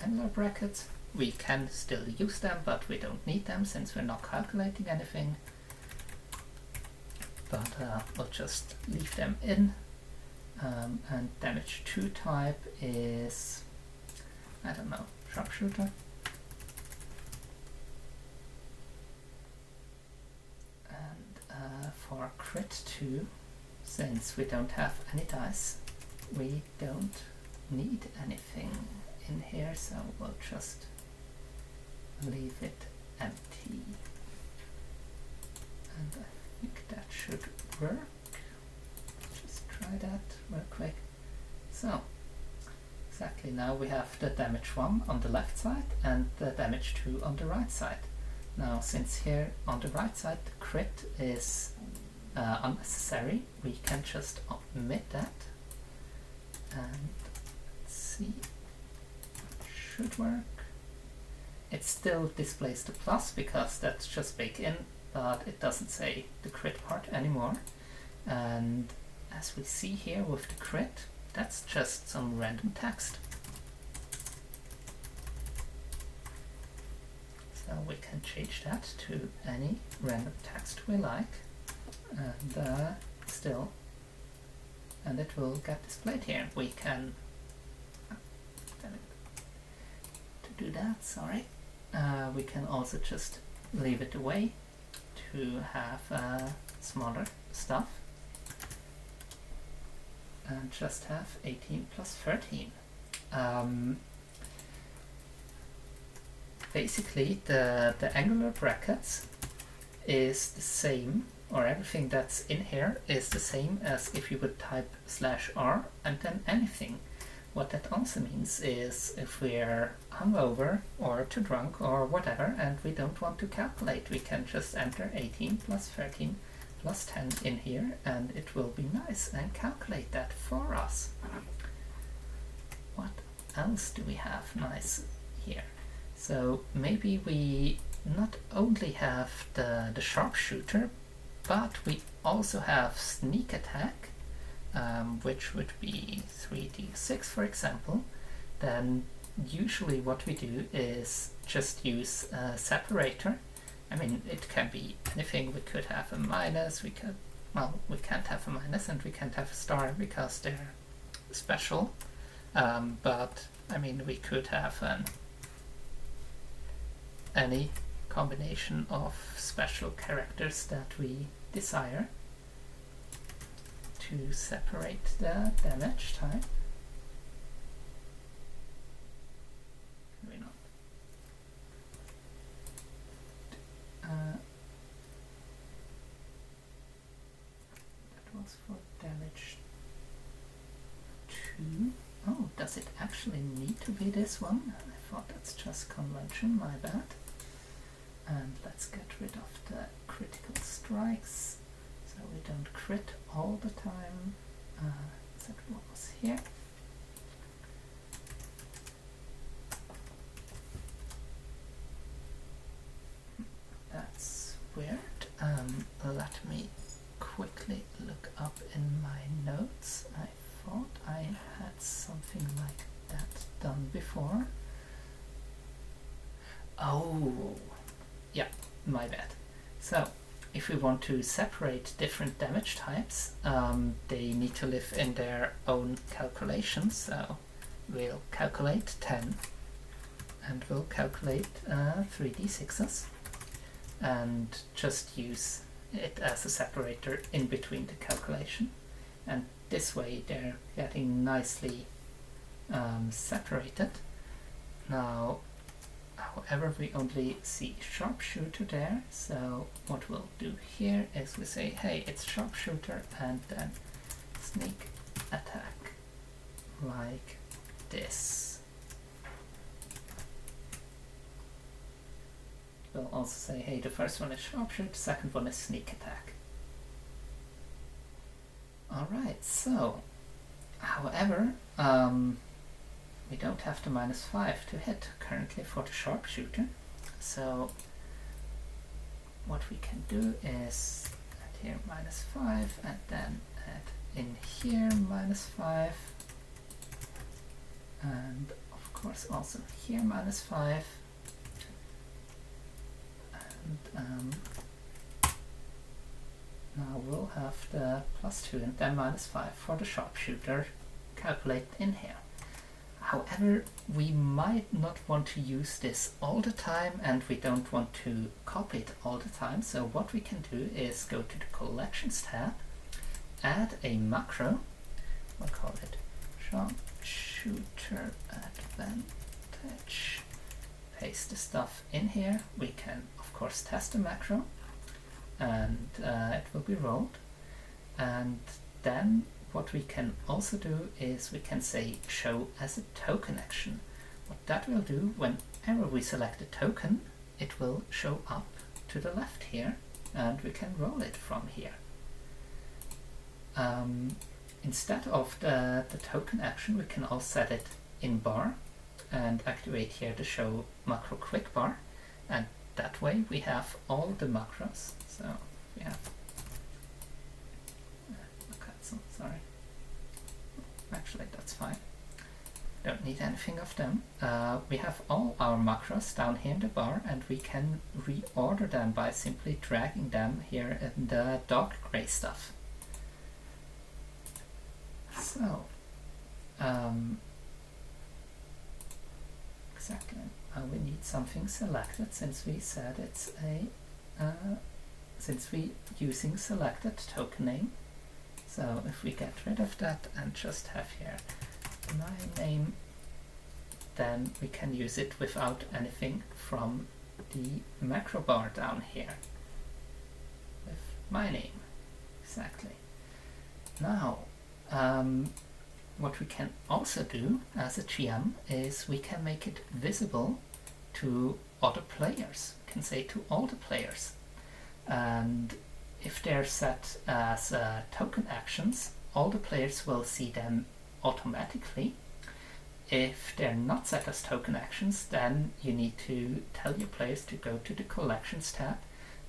angular brackets. We can still use them, but we don't need them since we're not calculating anything. But we'll just leave them in. And damage 2 type is, I don't know, sharpshooter. And for crit 2, since we don't have any dice, we don't need anything in here, so we'll just leave it empty. And I think that should work. Just try that real quick. So exactly, now we have the damage 1 on the left side and the damage 2 on the right side. Now since here on the right side the crit is unnecessary, we can just omit that, and let's see, it should work. It still displays the plus because that's just baked in, but it doesn't say the crit part anymore. And as we see here with the crit, that's just some random text. So we can change that to any random text we like, and still, and it will get displayed here. We can, to do that, sorry, we can also just leave it away to have smaller stuff, and just have 18 plus 13. Basically the angular brackets is the same, or everything that's in here is the same as if you would type /r and then anything. What that also means is if we're hungover or too drunk or whatever and we don't want to calculate, we can just enter 18 plus 13 plus 10 in here, and it will be nice and calculate that for us. What else do we have nice here? So maybe we not only have the sharpshooter, but we also have sneak attack, which would be 3d6 for example. Then usually what we do is just use a separator. I mean, it can be anything. We could have a minus, we can't have a minus and we can't have a star because they're special. But I mean, we could have any combination of special characters that we desire to separate the damage type. Maybe not. That was for damage 2. Oh, does it actually need to be this one? I thought that's just convention, my bad. And let's get rid of the critical strikes so we don't crit all the time. Is that what was here? That's weird. Let me quickly look up in my notes. I thought I had something like that done before. Oh, yeah, my bad. So, if we want to separate different damage types, they need to live in their own calculations. So, we'll calculate 10 and we'll calculate 3d6s and just use it as a separator in between the calculation. And this way they're getting nicely separated. Now, however, we only see sharpshooter there, so what we'll do here is we say, hey, it's sharpshooter, and then sneak attack, like this. We'll also say, hey, the first one is sharpshooter, the second one is sneak attack. Alright, so, however, we don't have the -5 to hit currently for the sharpshooter, so what we can do is add here -5 and then add in here -5 and of course also here -5 and now we'll have the +2 and then -5 for the sharpshooter calculated in here. However, we might not want to use this all the time and we don't want to copy it all the time, so what we can do is go to the Collections tab, add a macro, we'll call it Sharpshooter Advantage, paste the stuff in here. We can of course test the macro and it will be rolled, and then what we can also do is we can say show as a token action. What that will do, whenever we select a token, it will show up to the left here and we can roll it from here. Instead of the token action, we can also set it in bar and activate here the show macro quick bar, and that way we have all the macros. So we have sorry. Actually, that's fine. Don't need anything of them. We have all our macros down here in the bar, and we can reorder them by simply dragging them here in the dark gray stuff. So, exactly. We need something selected since we said it's a since we using selected token name. So if we get rid of that and just have here my name, then we can use it without anything from the macro bar down here with my name. Exactly. Now, what we can also do as a GM is we can make it visible to other players. We can say to all the players, and if they're set as token actions, all the players will see them automatically. if they're not set as token actions, then you need to tell your players to go to the Collections tab,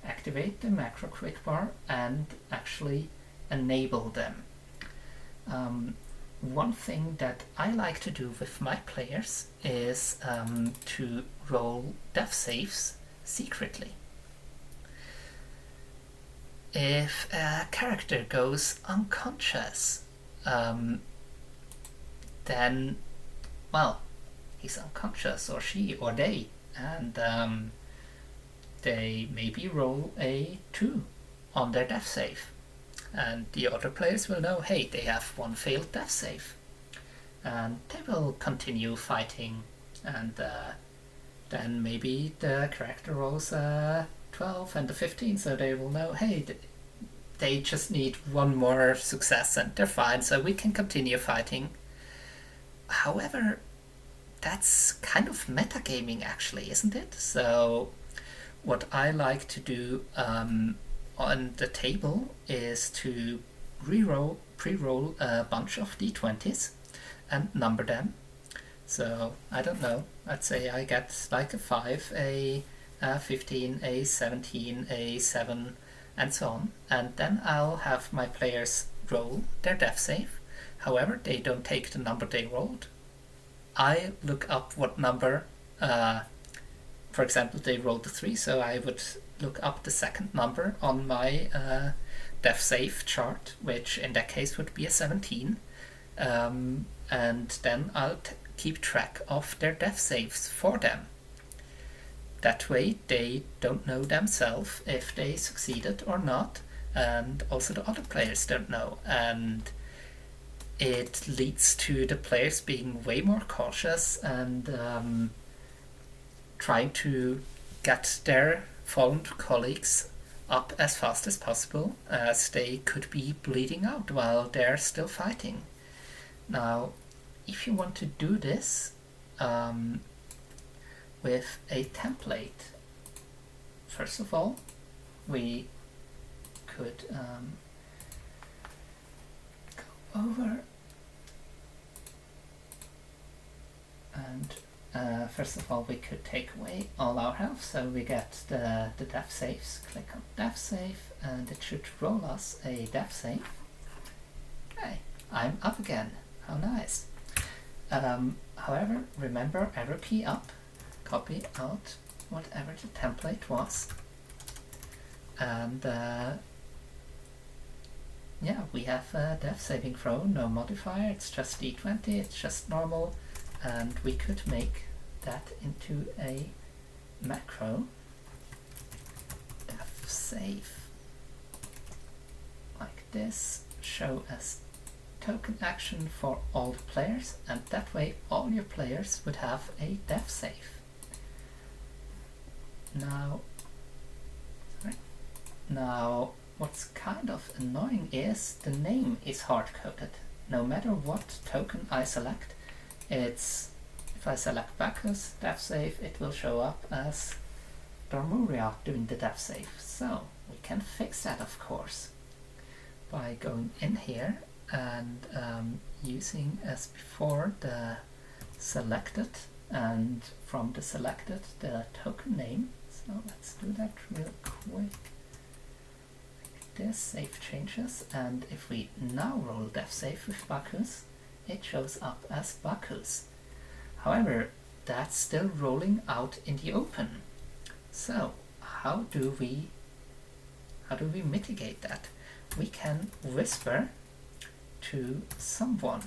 activate the macro quick bar, and actually enable them. One thing that I like to do with my players is to roll death saves secretly. If a character goes unconscious, then, well, he's unconscious, or she, or they, and they maybe roll a 2 on their death save. And the other players will know, hey, they have one failed death save. And they will continue fighting, and then maybe the character rolls a 12 and a 15, so they will know, hey, they just need one more success and they're fine, so we can continue fighting. However, that's kind of metagaming actually, isn't it? So what I like to do on the table is to pre-roll a bunch of d20s and number them. So I don't know, let's say I get like a 5, a 15, a 17, a 7, and so on, and then I'll have my players roll their death save. However, they don't take the number they rolled. I look up what number, for example, they rolled a 3, so I would look up the second number on my death save chart, which in that case would be a 17, and then I'll keep track of their death saves for them. That way they don't know themselves if they succeeded or not, and also the other players don't know, and it leads to the players being way more cautious and trying to get their fallen colleagues up as fast as possible, as they could be bleeding out while they're still fighting. Now, if you want to do this with a template, first of all, we could go over and first of all we could take away all our health, so we get the death saves. Click on death save and it should roll us a death save. Hey, I'm up again, how nice. However, remember, arrow key up, copy out whatever the template was, and yeah, we have a death saving throw, no modifier, it's just d20, it's just normal, and we could make that into a macro death save like this, show as token action for all the players, and that way all your players would have a death save. Now, what's kind of annoying is the name is hard-coded. No matter what token I select, if I select Bacchus, death save, it will show up as Dormuria doing the death save. So we can fix that, of course, by going in here and using, as before, the selected, and from the selected the token name. So let's do that real quick. Like this, save changes, and if we now roll death save with Bacchus, it shows up as Bacchus. However, that's still rolling out in the open. So how do we mitigate that? We can whisper to someone.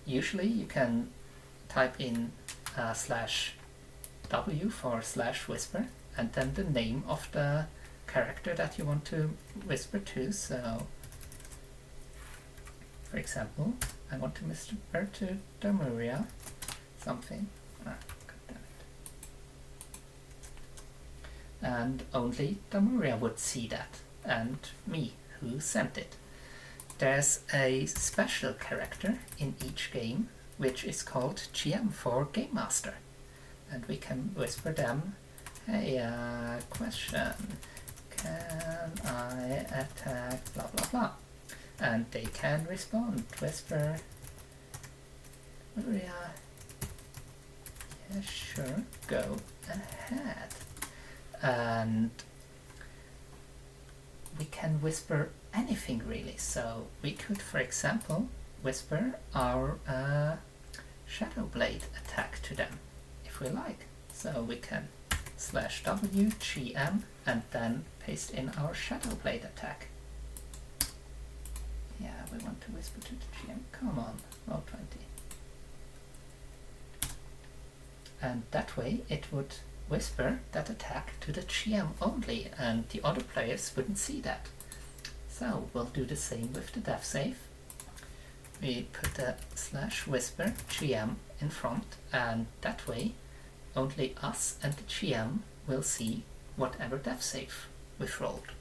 Usually you can type in /W for /whisper, and then the name of the character that you want to whisper to. So, for example, I want to whisper to Dormuria something. God damn it. And only Dormuria would see that, and me, who sent it. There's a special character in each game, which is called GM for Game Master, and we can whisper them, hey, question, can I attack blah blah blah, and they can respond, whisper, Yeah, sure, go ahead. And we can whisper anything really. So we could, for example, whisper our Shadow Blade attack to them if we like. So we can /W GM and then paste in our Shadow Blade attack. Yeah, we want to whisper to the GM. Come on, Roll20. And that way it would whisper that attack to the GM only, and the other players wouldn't see that. So we'll do the same with the death save. We put the /whisper GM in front, and that way only us and the GM will see whatever death save we've rolled.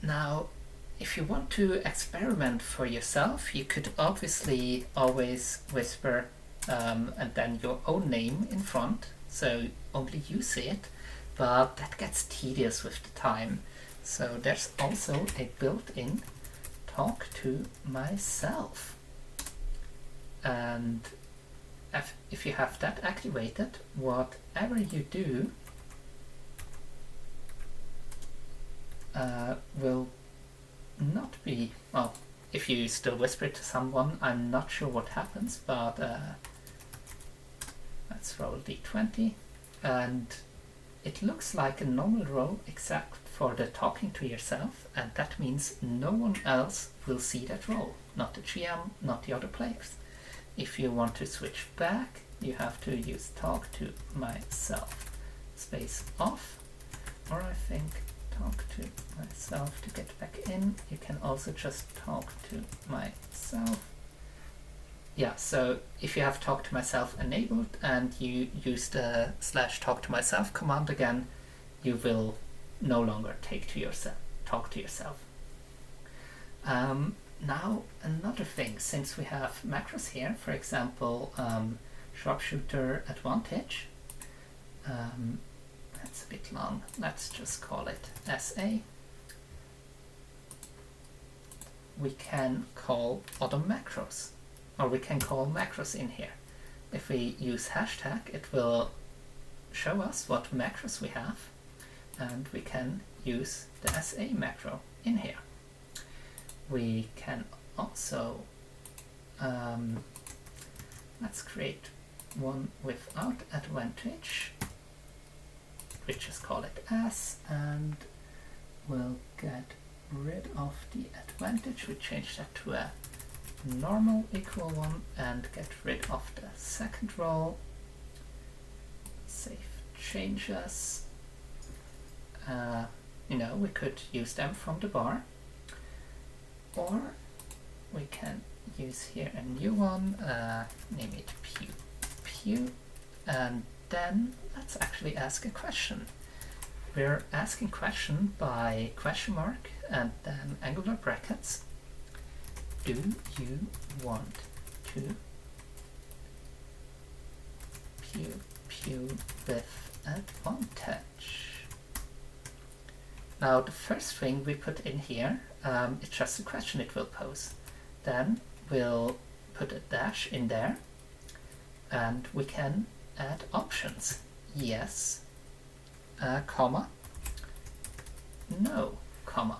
Now, if you want to experiment for yourself, you could obviously always whisper and then your own name in front, so only you see it, but that gets tedious with the time. So there's also a built-in talk to myself, and if you have that activated, whatever you do will not be, well, if you still whisper it to someone, I'm not sure what happens, but let's roll d20, and it looks like a normal roll except for the talking to yourself, and that means no one else will see that roll, not the GM, not the other players. If you want to switch back, you have to use talk to myself space off, or I think talk to myself to get back in. You can also just talk to myself. Yeah, so if you have talk to myself enabled and you use the /talk to myself command again, you will no longer talk to yourself. Now another thing, since we have macros here, for example, sharpshooter advantage, that's a bit long, let's just call it SA. We can call other macros, or we can call macros in here. If we use hashtag, it will show us what macros we have, and we can use the SA macro in here. We can also, let's create one without advantage. We just call it S, and we'll get rid of the advantage. We change that to a normal equal one and get rid of the second roll. Save changes. We could use them from the bar, or we can use here a new one, name it pew pew, and then let's actually ask a question. We're asking question by question mark and then angular brackets. Do you want to pew pew with advantage? Now the first thing we put in here, it's just a question it will pose. Then we'll put a dash in there, and we can add options. Yes, comma, no, comma.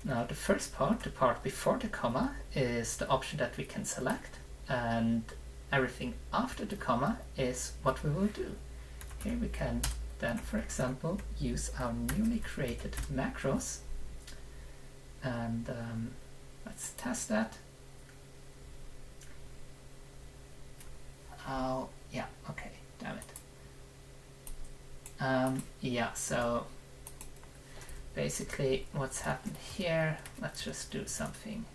Now the first part, the part before the comma, is the option that we can select, and everything after the comma is what we will do. Here we can then, for example, use our newly created macros, and let's test that. Oh, yeah, okay, damn it. Yeah, so basically what's happened here, let's just do something.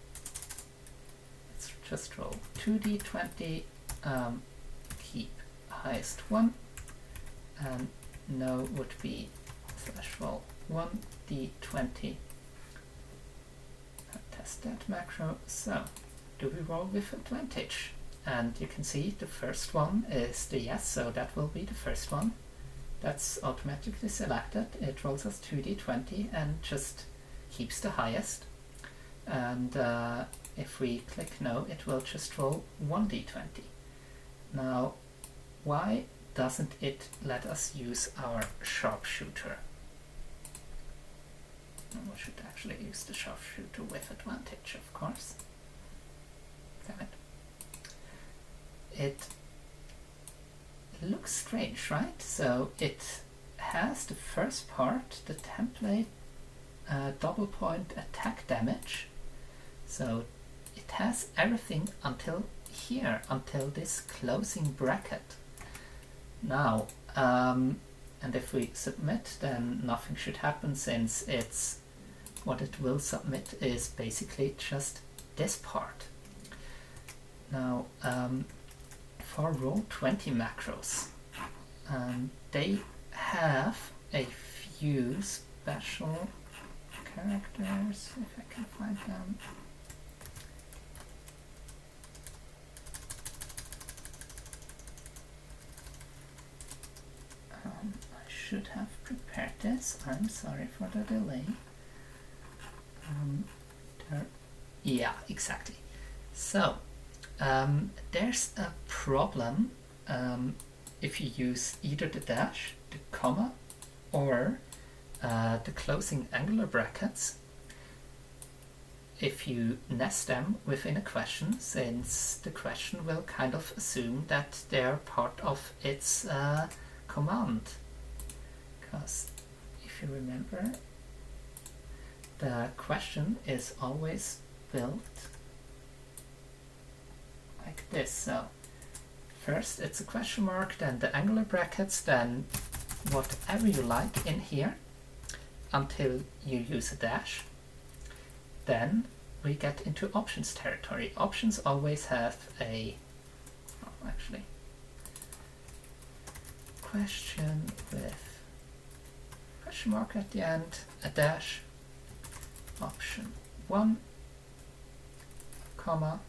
Let's just roll 2d20, keep highest one, and no would be /roll 1d20. Test that macro. So, do we roll with advantage? And you can see the first one is the yes, so that will be the first one. That's automatically selected. It rolls us 2d20 and just keeps the highest. And if we click no, it will just roll 1d20. Now, why doesn't it let us use our sharpshooter? We should actually use the sharpshooter with advantage, of course. Damn it. It looks strange, right? So it has the first part, the template, double point attack damage. So it has everything until here, until this closing bracket. Now, and if we submit, then nothing should happen, since what it will submit is basically just this part. Now, for Roll20 macros, they have a few special characters, if I can find them. I should have prepared this. I'm sorry for the delay. Yeah, exactly. So, there's a problem if you use either the dash, the comma, or the closing angular brackets. If you nest them within a question, since the question will kind of assume that they're part of its command. Because if you remember, the question is always built like this. So first it's a question mark, then the angular brackets, then whatever you like in here until you use a dash. Then we get into options territory. Options always have a, actually, question with question mark at the end, a dash, option 1, comma,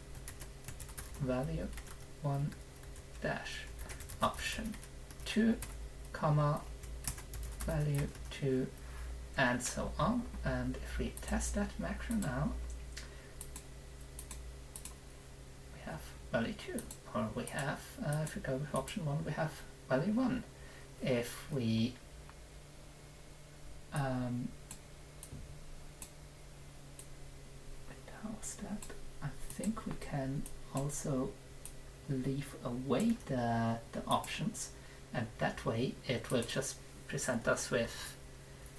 value 1 dash, option 2, comma, value 2, and so on. And if we test that macro now, we have value 2, or we have, if we go with option 1, we have value 1. If we how's that? I think we can also leave away the options, and that way it will just present us with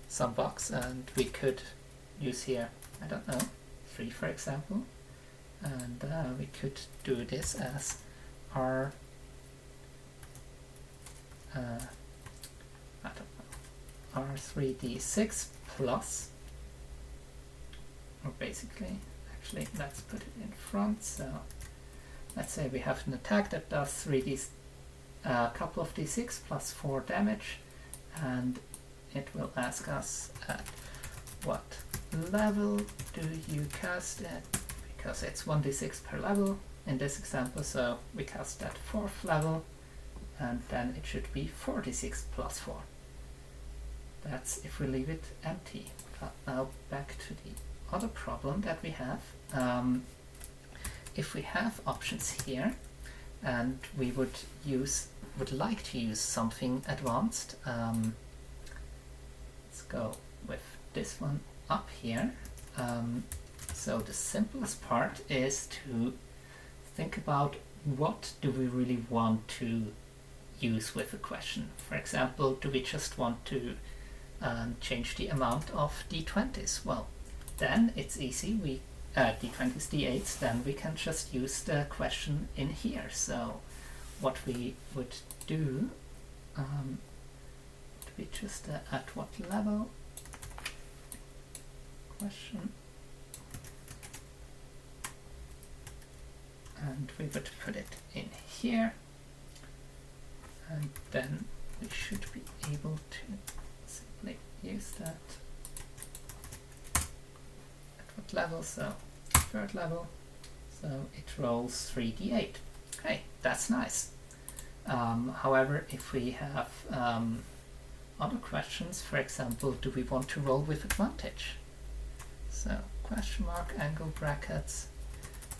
some box, and we could use here, I don't know, 3 for example, and we could do this as our I don't know, R3D6 plus, or basically, actually let's put it in front. So let's say we have an attack that does a couple of d6 plus 4 damage, and it will ask us at what level do you cast it, because it's 1d6 per level in this example, so we cast at 4th level, and then it should be 4d6 plus 4. That's if we leave it empty. But now back to the other problem that we have. If we have options here, and we would like to use something advanced, let's go with this one up here. So the simplest part is to think about what do we really want to use with a question. For example, do we just want to change the amount of d20s? Well, then it's easy. We d20s, d8s, then we can just use the question in here. So what we would do, would be just at what level question, and we would put it in here, and then we should be able to simply use that. At what level? So 3rd level, so it rolls 3d8. Okay, that's nice. However, if we have other questions, for example, do we want to roll with advantage? So question mark, angle brackets,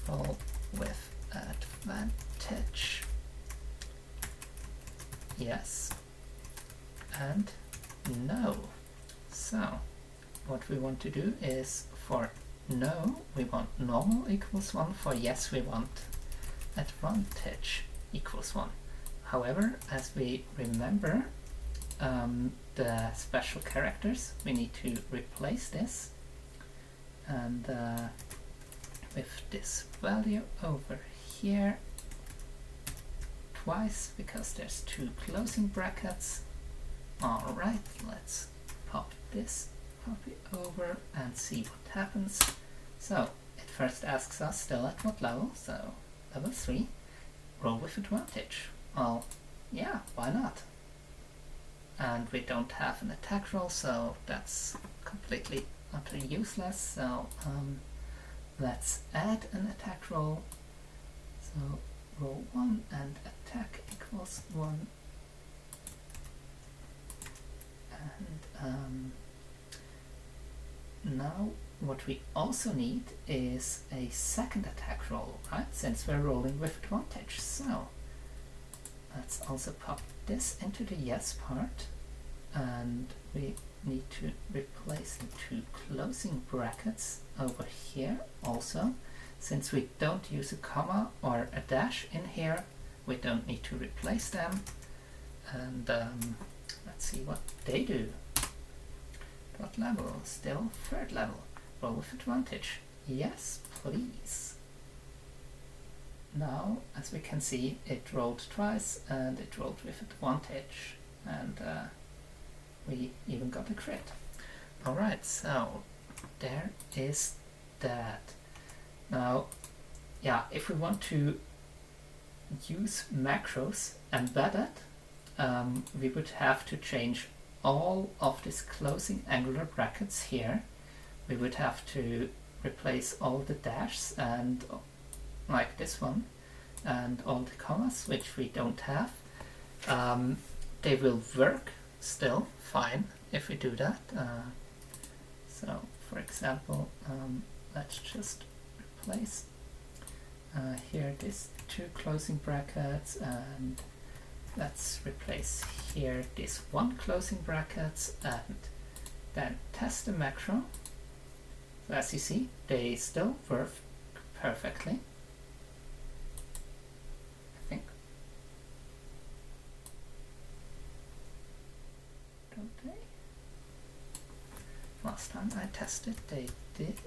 Roll with advantage. Yes. And no. So what we want to do is for no, we want normal equals 1. For yes, we want advantage equals 1. However, as we remember the special characters, we need to replace this, and with this value over here twice, because there's 2 closing brackets. Alright, let's pop this copy over and see what happens. So it first asks us still at what level, so level 3, roll with advantage. Well, yeah, why not? And we don't have an attack roll, so that's completely utterly useless. So let's add an attack roll. So roll 1 and attack equals 1. And now what we also need is a second attack roll, right? Since we're rolling with advantage. So let's also pop this into the yes part, and we need to replace the 2 closing brackets over here also. Since we don't use a comma or a dash in here, we don't need to replace them. And let's see what they do. What level? Still 3rd level. Roll with advantage. Yes, please. Now, as we can see, it rolled twice and it rolled with advantage, and we even got a crit. Alright, so there is that. Now, yeah, if we want to use macros embedded, we would have to change all of these closing angular brackets here. We would have to replace all the dashes and like this one, and all the commas, which we don't have. They will work still fine if we do that. So for example, let's just replace here these 2 closing brackets, and let's replace here this 1 closing brackets, and then test the macro. So as you see, they still work perfectly. I think. Don't they? Last time I tested, they did.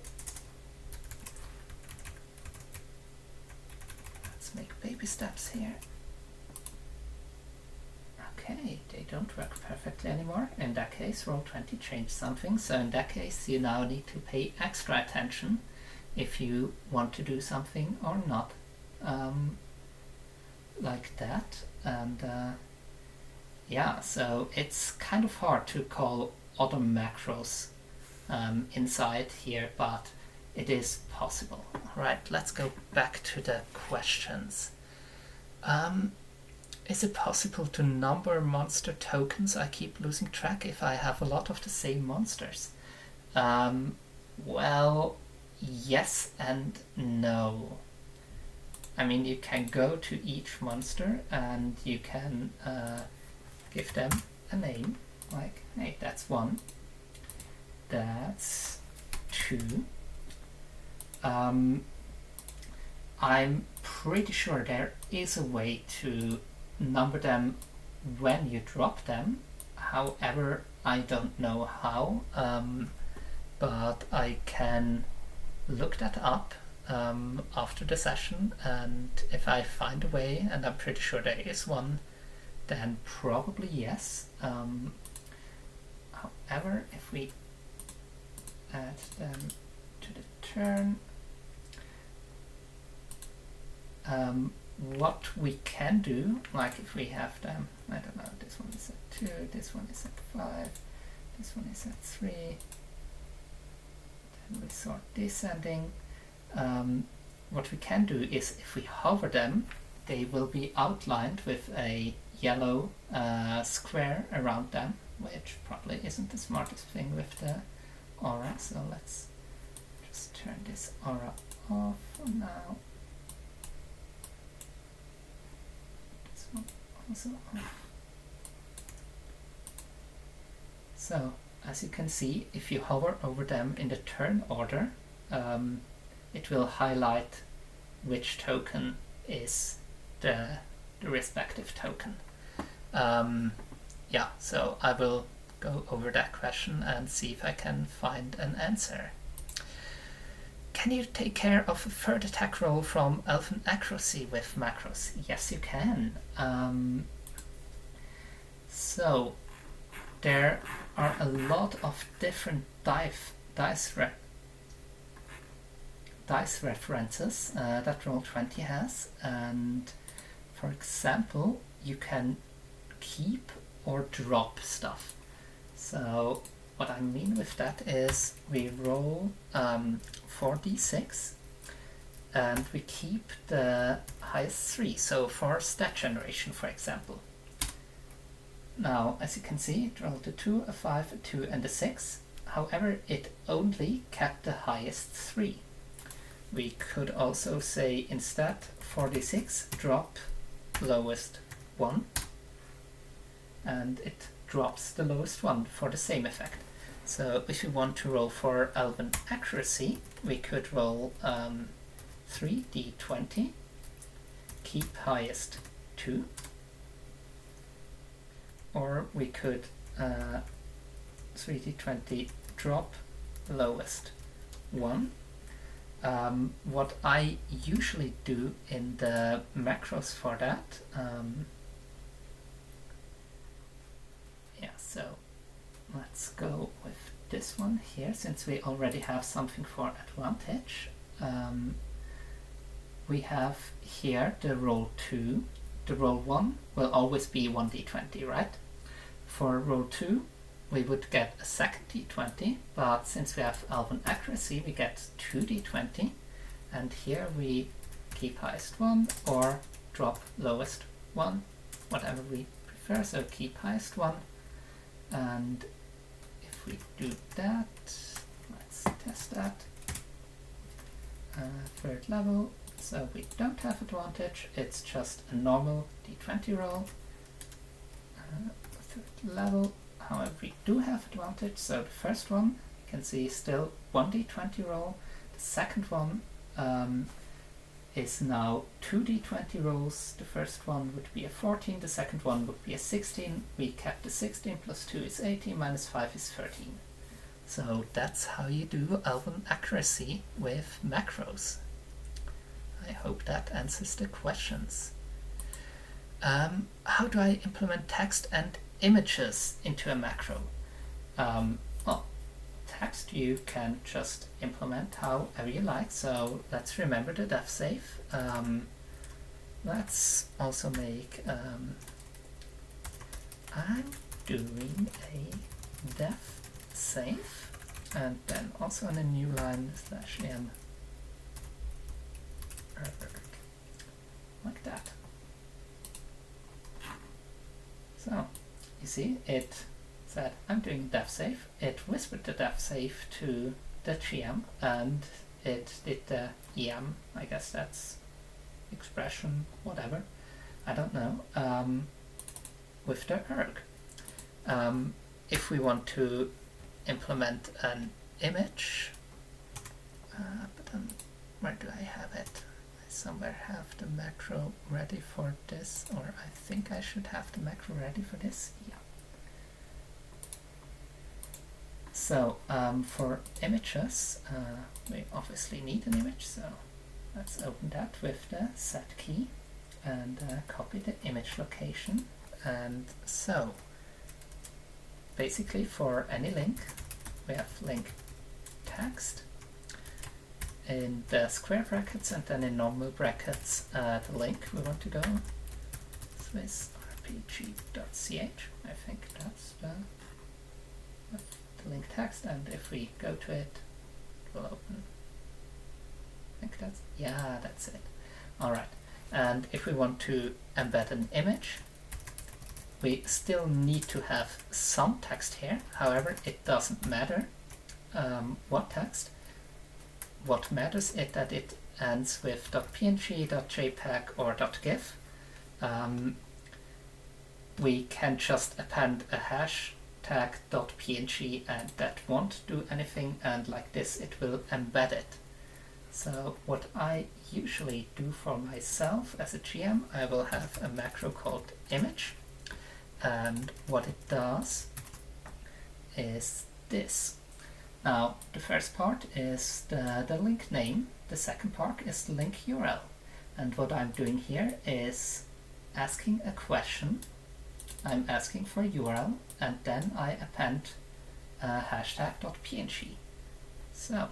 Let's make baby steps here. Okay, they don't work perfectly anymore. In that case, Roll20 changed something. So in that case, you now need to pay extra attention if you want to do something or not, like that. And yeah, so it's kind of hard to call other macros inside here, but it is possible. Right, let's go back to the questions. Is it possible to number monster tokens? I keep losing track if I have a lot of the same monsters. Well, yes and no. I mean, you can go to each monster and you can give them a name, like, hey, that's 1, that's 2. I'm pretty sure there is a way to number them when you drop them. However, I don't know how, but I can look that up after the session, and if I find a way, and I'm pretty sure there is one, then probably yes. However, if we add them to the turn, what we can do, like if we have them, I don't know, this one is at 2, this one is at 5, this one is at 3, then we sort descending. What we can do is, if we hover them, they will be outlined with a yellow square around them, which probably isn't the smartest thing with the aura, so let's just turn this aura off for now. This one also off. So, as you can see, if you hover over them in the turn order, it will highlight which token is the respective token. Yeah, so I will go over that question and see if I can find an answer. Can you take care of a third attack roll from Elven Accuracy with macros? Yes, you can. So there are a lot of different dice references that Roll20 has, and for example, you can keep or drop stuff. So what I mean with that is we roll 4d6 and we keep the highest 3, so for stat generation, for example. Now, as you can see, it rolled a 2, a 5, a 2 and a 6. However, it only kept the highest 3. We could also say instead 4d6 drop lowest 1, and it drops the lowest one for the same effect. So if we want to roll for Elven Accuracy, we could roll 3d20, keep highest 2, or we could 3d20 drop lowest 1. What I usually do in the macros for that, yeah, so let's go with this one here, since we already have something for advantage. We have here the roll 2. The roll 1 will always be 1d20, right? For roll 2, we would get a second d20, but since we have Elven Accuracy, we get 2d20, and here we keep highest 1 or drop lowest 1, whatever we prefer, so keep highest 1. And if we do that, let's test that. Third level, so we don't have advantage, it's just a normal d20 roll. Third level, however, we do have advantage, so the first one, you can see still 1d20 roll. The second one is now 2d20 rolls. The first one would be a 14, the second one would be a 16. We kept the 16, plus 2 is 18, minus 5 is 13. So that's how you do Elven Accuracy with macros. I hope that answers the questions. How do I implement text and images into a macro? Well, text you can just implement however you like, so let's remember the def save. Let's also make I'm doing a def save, and then also on a new line /m like that. So you see, it said I'm doing def save. It whispered the def save to the GM, and it did the EM, I guess that's expression, whatever, I don't know, with the erg. If we want to implement an image, but then where do I have it? I somewhere have the macro ready for this, or I think I should have the macro ready for this. Yeah. So for images, we obviously need an image, so let's open that with the set key and copy the image location. And so basically for any link, we have link text in the square brackets, and then in normal brackets the link we want to go SwissRPG.ch. I think that's the link text, and if we go to it, it will open. I think that's, yeah, that's it. Alright, and if we want to embed an image, we still need to have some text here. However, it doesn't matter what text. what matters is that it ends with .png, .jpg or .gif. We can just append a hashtag .png and that won't do anything, and like this it will embed it. So what I usually do for myself as a GM, I will have a macro called image, and what it does is this. Now the first part is the link name, the second part is the link URL, and what I'm doing here is asking a question. I'm asking for a URL and then I append hashtag.png. So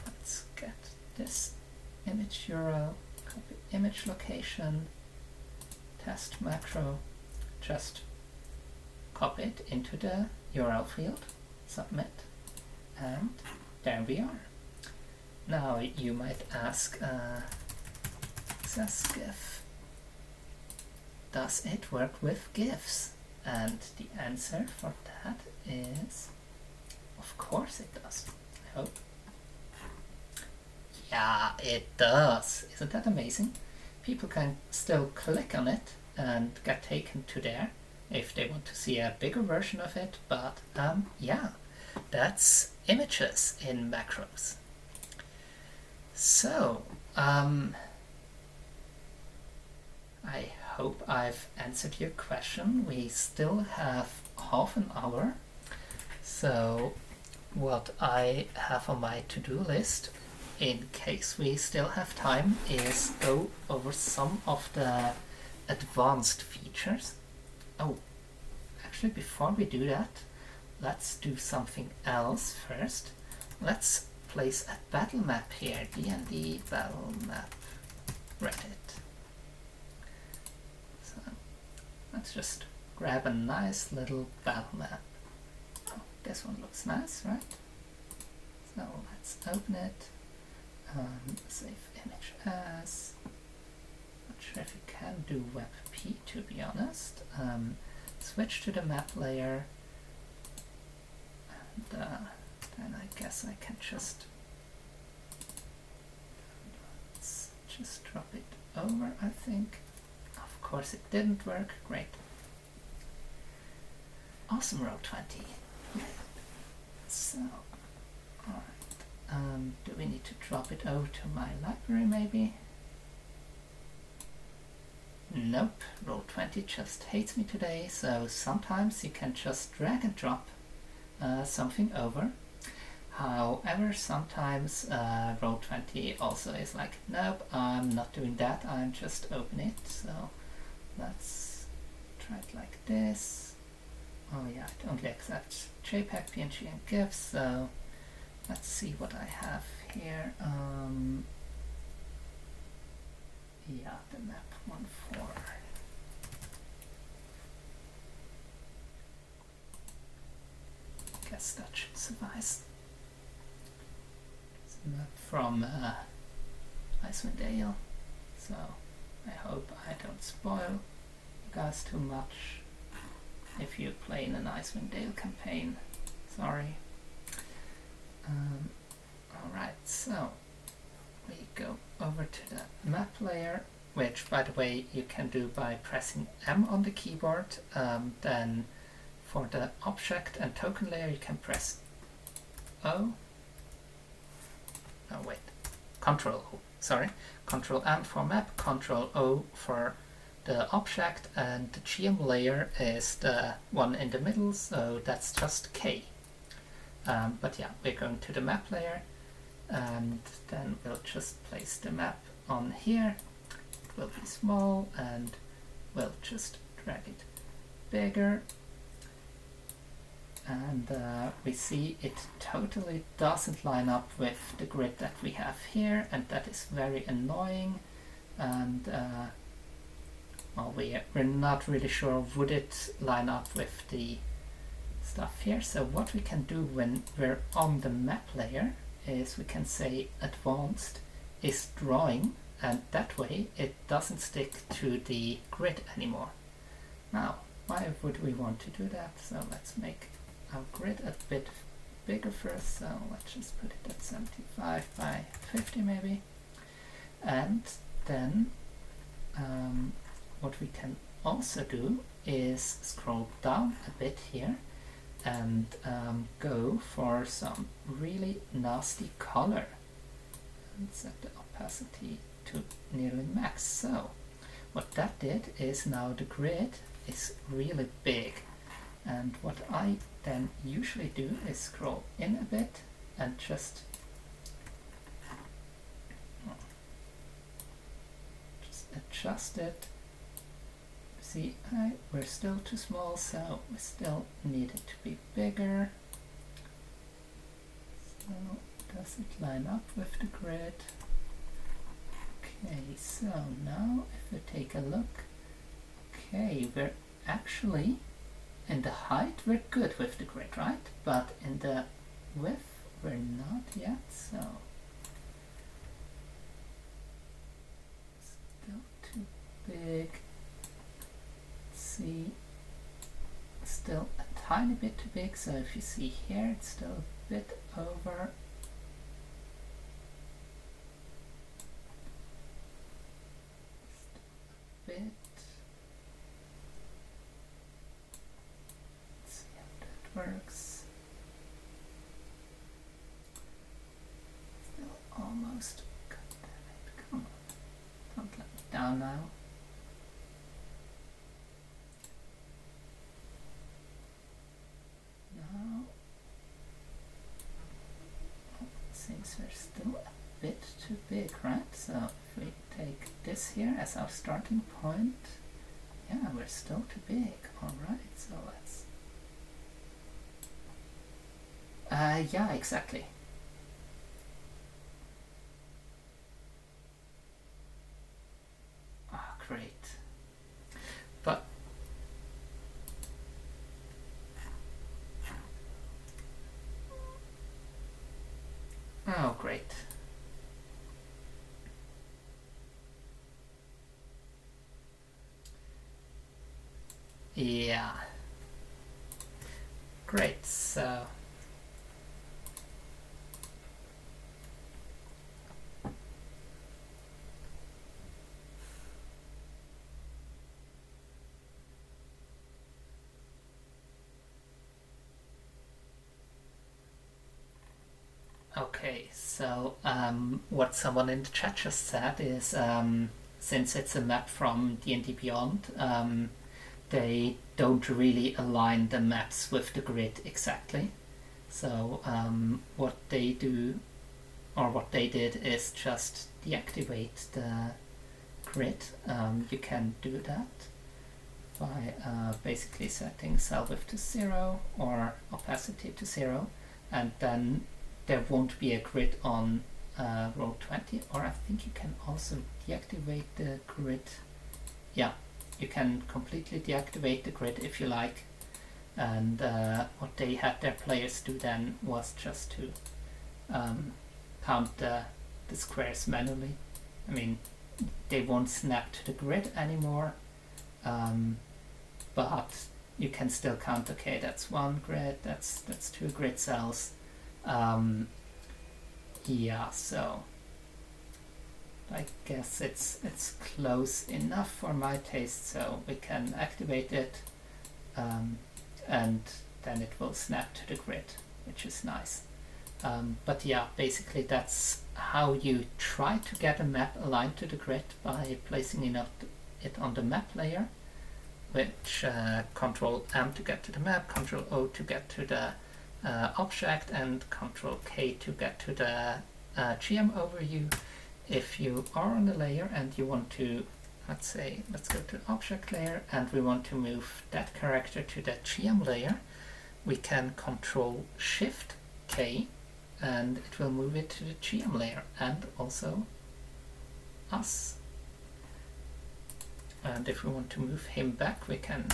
let's get this image URL, copy image location, test macro, just copy it into the URL field, submit, and there we are. Now you might ask, says GIF, does it work with GIFs? And the answer for that is, of course it does. I hope. Yeah, it does. Isn't that amazing? People can still click on it and get taken to there if they want to see a bigger version of it, but yeah, that's images in macros. So, I hope I've answered your question. We still have half an hour, so what I have on my to-do list, in case we still have time, is go over some of the advanced features. Oh, actually before we do that, let's do something else first. Let's place a battle map here, D&D battle map, Reddit. So let's just grab a nice little battle map. Oh, this one looks nice, right? So let's open it. Save image as. Not sure if you can do WebP, to be honest. Switch to the map layer, and then I guess I can just let's just drop it over, I think. Of course it didn't work. Great. Awesome, Roll20. So, alright. Do we need to drop it over to my library maybe? Nope, Roll20 just hates me today, so sometimes you can just drag and drop something over. However, sometimes Roll20 also is like, nope, I'm not doing that, I'm just open it. So let's try it like this. Oh yeah, it only accepts JPEG, PNG and GIF, so let's see what I have here. Yeah, the map 1.4. Guess that should suffice. It's a map from Icewind Dale, so I hope I don't spoil you guys too much if you play in an Icewind Dale campaign. Sorry. Alright, so we go over to the map layer, which by the way you can do by pressing M on the keyboard. Then for the object and token layer you can press O. Oh wait, Control O, sorry. Control M for map, Control O for the object, and the GM layer is the one in the middle, so that's just K. But yeah, we're going to the map layer, and then we'll just place the map on here. It will be small, and we'll just drag it bigger. And we see it totally doesn't line up with the grid that we have here, and that is very annoying. And well, we're not really sure would it line up with the stuff here. So what we can do when we're on the map layer is we can say advanced is drawing, and that way it doesn't stick to the grid anymore. Now, why would we want to do that? So let's make our grid a bit bigger first, so let's just put it at 75 by 50 maybe. And then what we can also do is scroll down a bit here and go for some really nasty color and set the opacity to nearly max. So what that did is now the grid is really big, and what I then usually do is scroll in a bit and just adjust it. See, we're still too small, so we still need it to be bigger. So does it line up with the grid? Okay, so now if we take a look, okay, we're actually in the height we're good with the grid, right? But in the width we're not yet, so still too big. See, still a tiny bit too big, so if you see here it's still a bit over. Still a bit. Let's see how that works. Still almost. God damn it, come on. Don't let me down now. Since we're still a bit too big, right? So if we take this here as our starting point, yeah, we're still too big. Alright, so let's... yeah, exactly. Ah, great. But oh, great. Yeah. Great, so... Okay, so what someone in the chat just said is since it's a map from D&D Beyond, they don't really align the maps with the grid exactly. So what they do, or what they did, is just deactivate the grid. You can do that by basically setting cell width to 0 or opacity to 0, and then there won't be a grid on Roll20, or I think you can also deactivate the grid. Yeah, you can completely deactivate the grid if you like. And what they had their players do then was just to count the squares manually. I mean, they won't snap to the grid anymore, but you can still count, okay, that's one grid, that's two grid cells. Yeah, so I guess it's close enough for my taste, so we can activate it, and then it will snap to the grid, which is nice. But yeah, basically that's how you try to get a map aligned to the grid, by placing it on the map layer, which Control M to get to the map, Control O to get to the object, and Control K to get to the GM overview. If you are on the layer and you want to, let's go to object layer, and we want to move that character to the GM layer, we can Control Shift K and it will move it to the GM layer, and also us. And if we want to move him back, we can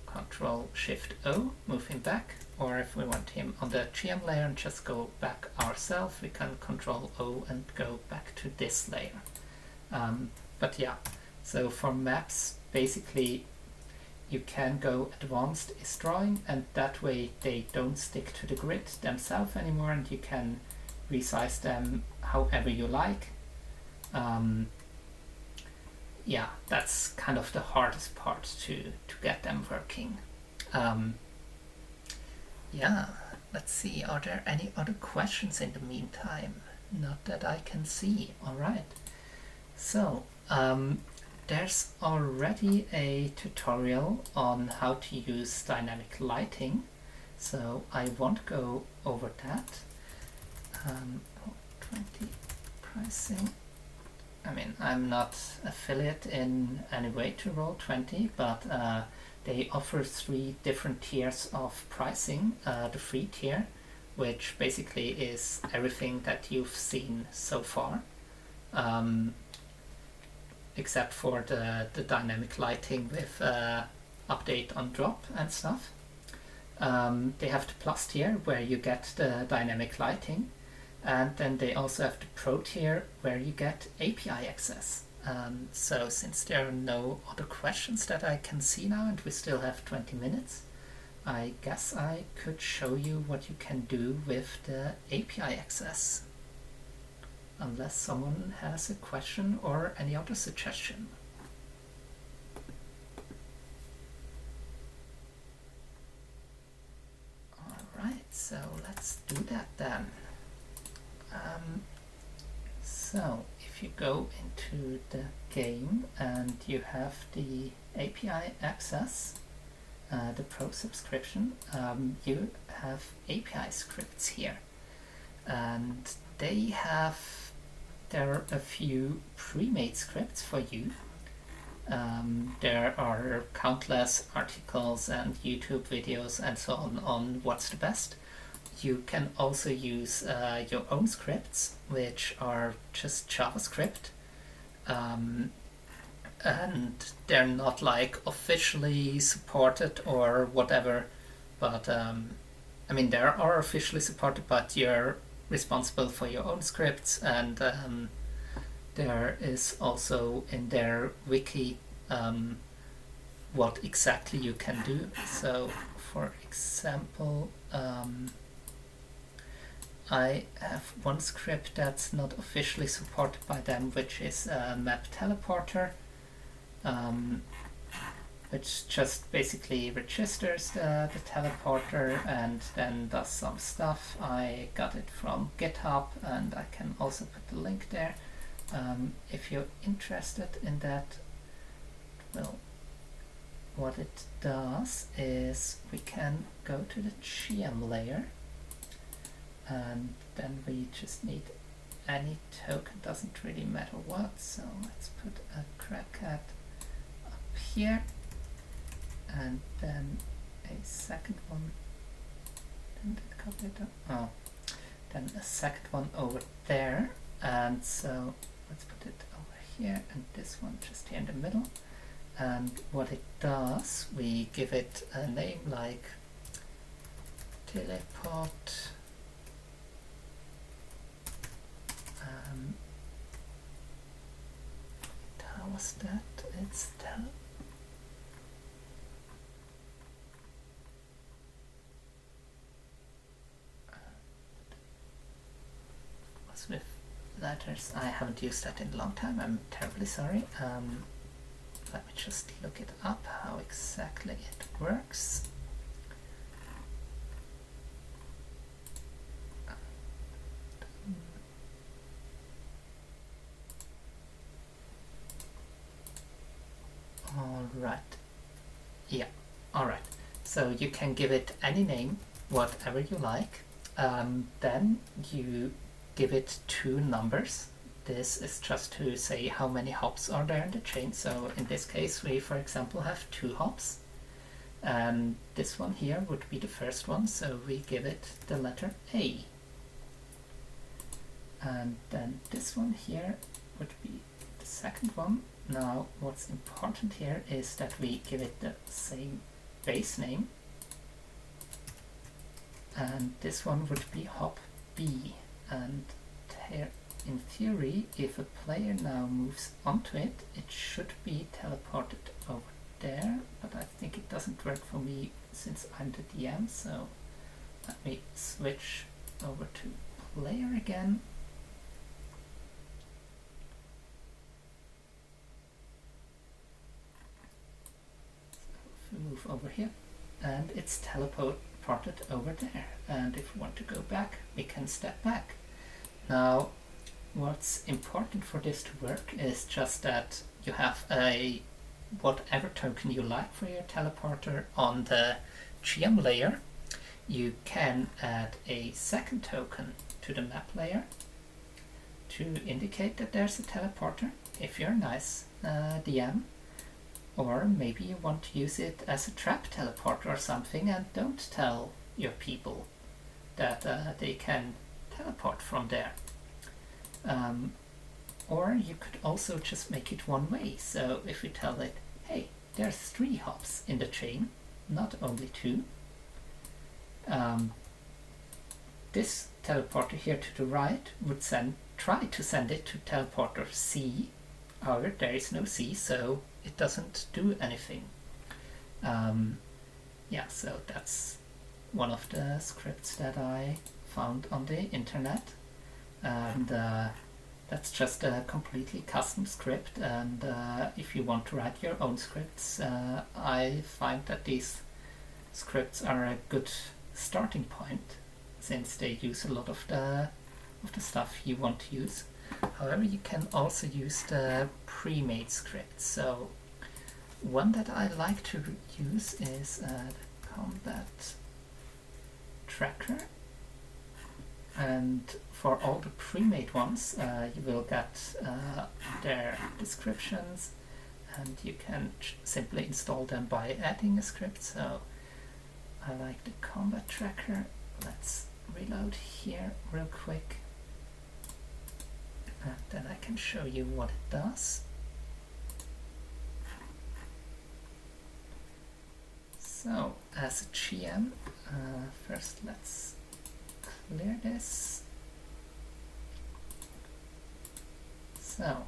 Control Shift O, move him back, or if we want him on the GM layer and just go back ourselves, we can Control O and go back to this layer. But yeah, so for maps, basically you can go advanced is drawing, and that way they don't stick to the grid themselves anymore, and you can resize them however you like. Yeah, that's kind of the hardest part to get them working. Yeah, let's see, are there any other questions in the meantime? Not that I can see. Alright, so there's already a tutorial on how to use dynamic lighting, so I won't go over that. 20 pricing. I mean, I'm not affiliate in any way to Roll20, but they offer 3 different tiers of pricing. The free tier, which basically is everything that you've seen so far, except for the dynamic lighting with update on drop and stuff. They have the plus tier where you get the dynamic lighting, and then they also have the pro tier where you get API access. So since there are no other questions that I can see now, and we still have 20 minutes, I guess I could show you what you can do with the API access. Unless someone has a question or any other suggestion. Alright, so let's do that then. So if you go into the game and you have the API access, the pro subscription, you have API scripts here, and there are a few pre-made scripts for you. There are countless articles and YouTube videos and so on what's the best. You can also use your own scripts, which are just JavaScript, and they're not like officially supported or whatever, but I mean, they are officially supported, but you're responsible for your own scripts, and there is also in their wiki what exactly you can do. So for example, I have one script that's not officially supported by them, which is a map teleporter, which just basically registers the teleporter and then does some stuff. I got it from GitHub, and I can also put the link there. If you're interested in that, well, what it does is we can go to the GM layer, and then we just need any token, doesn't really matter what, so let's put a crackcat up here, and then a second one, didn't it copy it up? Oh, then a second one over there, and so let's put it over here, and this one just here in the middle. And what it does, we give it a name like teleport, how was that? It's was with letters. I haven't used that in a long time. I'm terribly sorry. Let me just look it up, how exactly it works. Alright. Yeah, alright. So you can give it any name, whatever you like. Then you give it 2 numbers. This is just to say how many hops are there in the chain. So in this case, we, for example, have 2 hops. And this one here would be the first one, so we give it the letter A. And then this one here would be the second one. Now, what's important here is that we give it the same base name. And this one would be hop B. And here, in theory, if a player now moves onto it, it should be teleported over there, but I think it doesn't work for me since I'm the DM, so let me switch over to player again. So if we move over here, and it's teleported over there, and if we want to go back, we can step back. Now, what's important for this to work is just that you have a whatever token you like for your teleporter on the GM layer. You can add a second token to the map layer to indicate that there's a teleporter if you're a nice DM, or maybe you want to use it as a trap teleporter or something and don't tell your people that they can teleport from there. Or you could also just make it one way, so if you tell it, hey, there's 3 hops in the chain, not only 2. This teleporter here to the right would try to send it to teleporter C. However, there is no C, so it doesn't do anything. Yeah, so that's one of the scripts that I found on the internet, and that's just a completely custom script. And if you want to write your own scripts, I find that these scripts are a good starting point, since they use a lot of the stuff you want to use. However, you can also use the pre-made scripts. So one that I like to use is the combat tracker, and for all the pre-made ones you will get their descriptions, and you can simply install them by adding a script. So I like the combat tracker. Let's reload here real quick, and then I can show you what it does. So as a GM, first let's clear this. So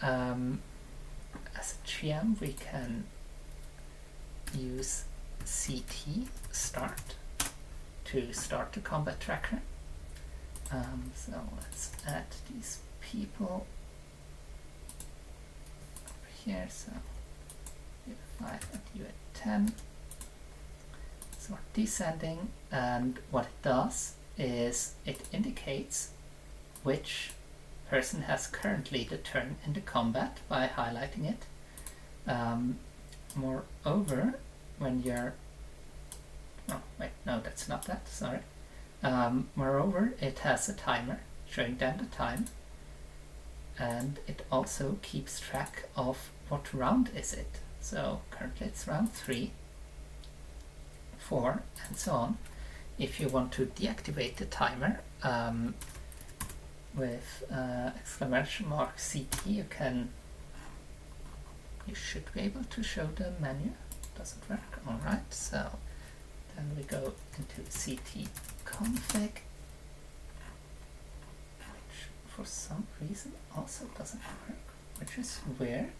as a GM we can use CT start to start the combat tracker. So let's add these people over here. So you at 5 and you at 10. So we're descending, and what it does is it indicates which person has currently the turn in the combat by highlighting it. Moreover, when you're that's not that, sorry. Moreover, it has a timer showing them the time, and it also keeps track of what round is it. So currently it's round 3, 4, and so on. If you want to deactivate the timer with exclamation mark CT, you should be able to show the menu. Doesn't work. Alright, so then we go into CT config, which for some reason also doesn't work, which is weird.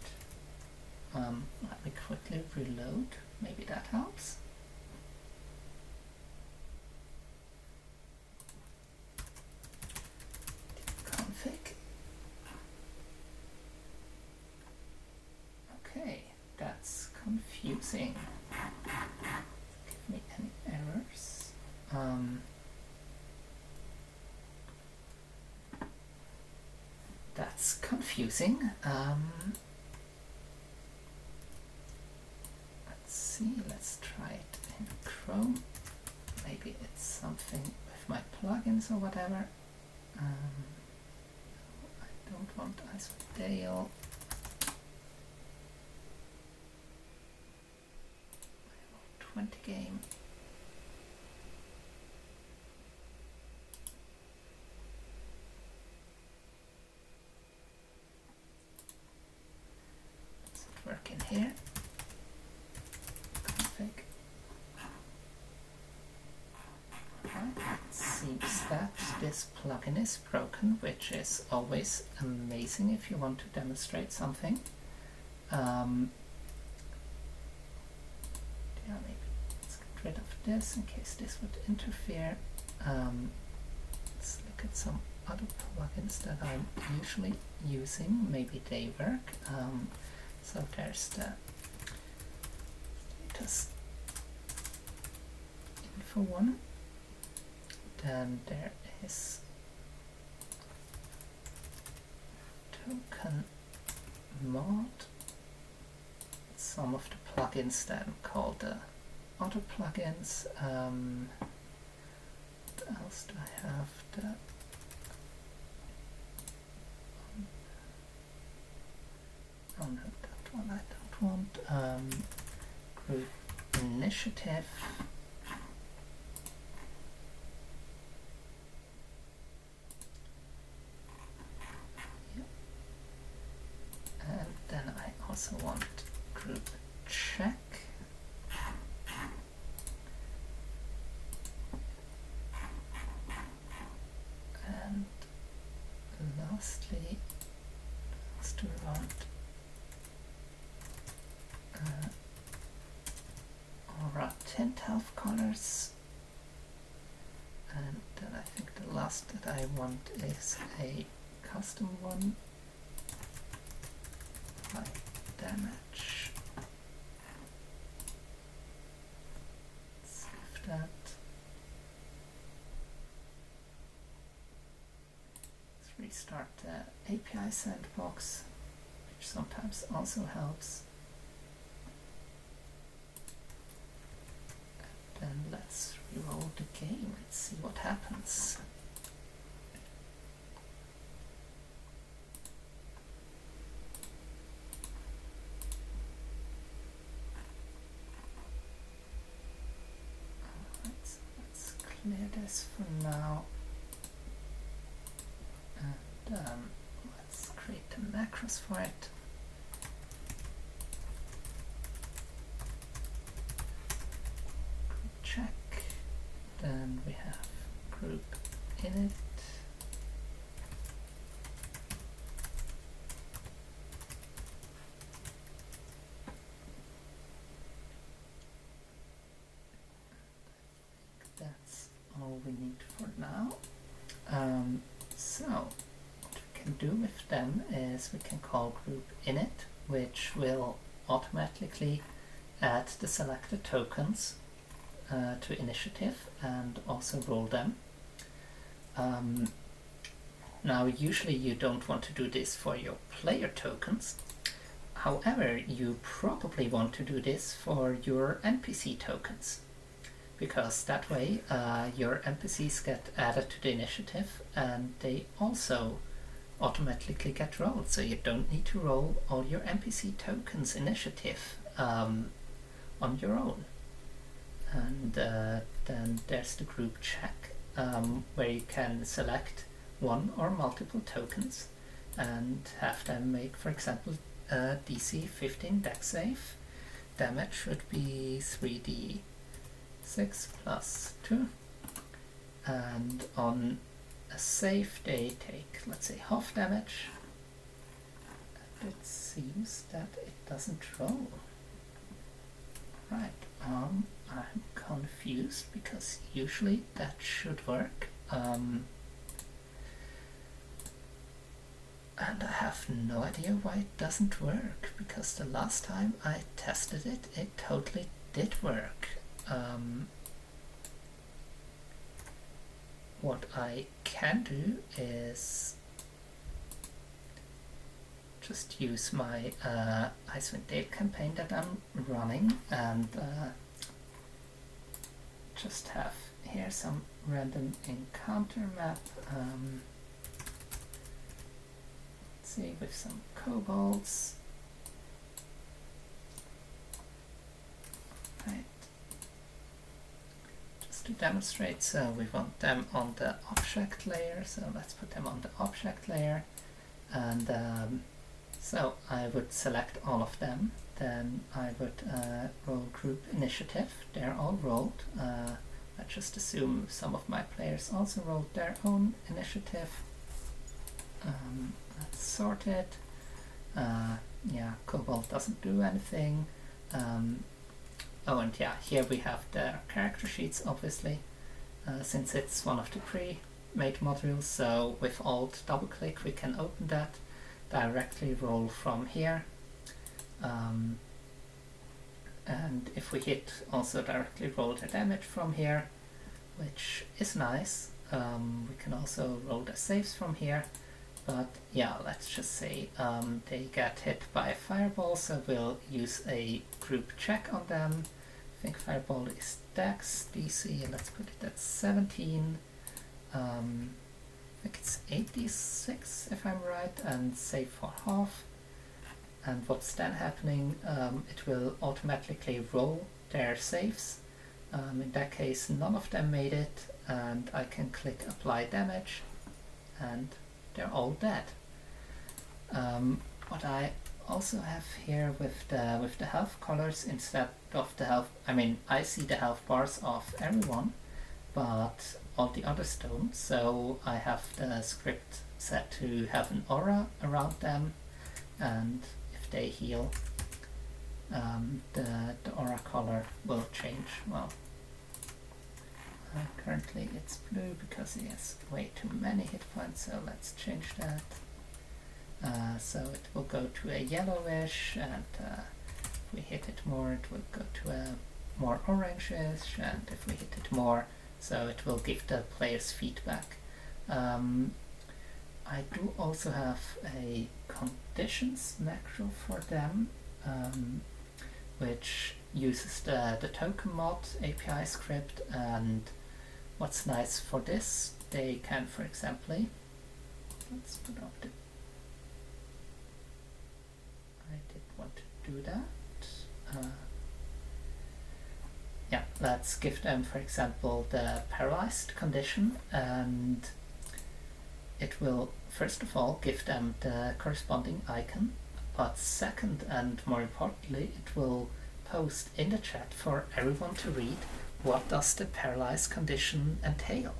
Let me quickly reload, maybe that helps. Config. Okay, that's confusing. Give me any errors. That's confusing. Let's see, let's try it in Chrome. Maybe it's something with my plugins or whatever. I don't want Isodale. My Roll20 game. Does it work in here? Config. Right. It seems that this plugin is broken, which is always amazing if you want to demonstrate something. yeah, maybe let's get rid of this in case this would interfere. Let's look at some other plugins that I'm usually using. Maybe they work. So there's the status info one. Then there is token mod. Some of the plugins then called the other plugins. What else do I have? Oh no, that one I don't want. Group initiative. Yep. And then I also want group check. And lastly, let's do around around 10 half colors. And then I think the last that I want is a custom one, like damage. Let's give that. Let's restart the API sandbox, which sometimes also helps. And then let's reroll the game and see what happens. Alright, so let's clear this for now. And let's create the macros for it. Group check. Then we have group init. That's all we need for now. So what we can do with them is we can call group init, which will automatically add the selected tokens to initiative and also roll them. Now usually you don't want to do this for your player tokens. However, you probably want to do this for your NPC tokens, because that way your NPCs get added to the initiative and they also automatically get rolled, so you don't need to roll all your NPC tokens initiative on your own. And then there's the group check, where you can select one or multiple tokens and have them make, for example, DC 15 dex save. Damage should be 3d6 plus 2, and on a save they take, let's say, half damage, and it seems that it doesn't roll. Right, I'm confused because usually that should work, and I have no idea why it doesn't work, because the last time I tested it, it totally did work. What I can do is just use my Icewind Dale campaign that I'm running and just have here some random encounter map, let's see, with some kobolds. Right. Just to demonstrate, so we want them on the object layer, so let's put them on the object layer, and so I would select all of them, then I would roll group initiative. They're all rolled. Let's just assume some of my players also rolled their own initiative. Let's sort it. Yeah, Kobold doesn't do anything. Oh, and yeah, here we have the character sheets, obviously, since it's one of the pre-made modules. So with Alt double click we can open that, directly roll from here, and if we hit, also directly roll the damage from here, which is nice. We can also roll the saves from here, but yeah, let's just say they get hit by a fireball, so we'll use a group check on them. I think fireball is Dex, DC, let's put it at 17. I think it's 86 if I'm right, and save for half. And what's then happening, it will automatically roll their saves. In that case, none of them made it, and I can click apply damage, and they're all dead. What I also have here with the health colors, instead of the health, I mean, I see the health bars of everyone, but all the others don't. So I have the script set to have an aura around them, and if they heal, the aura color will change. Well, currently it's blue because he has way too many hit points, so let's change that. So it will go to a yellowish, and if we hit it more it will go to a more orangish, and if we hit it more, so it will give the players feedback. I do also have a conditions macro for them, which uses the token mod API script, and what's nice for this, they can, for example, let's put up the, I did want to do that. Yeah, let's give them, for example, the paralyzed condition, and it will first of all give them the corresponding icon, but second and more importantly, it will post in the chat for everyone to read what does the paralyzed condition entail.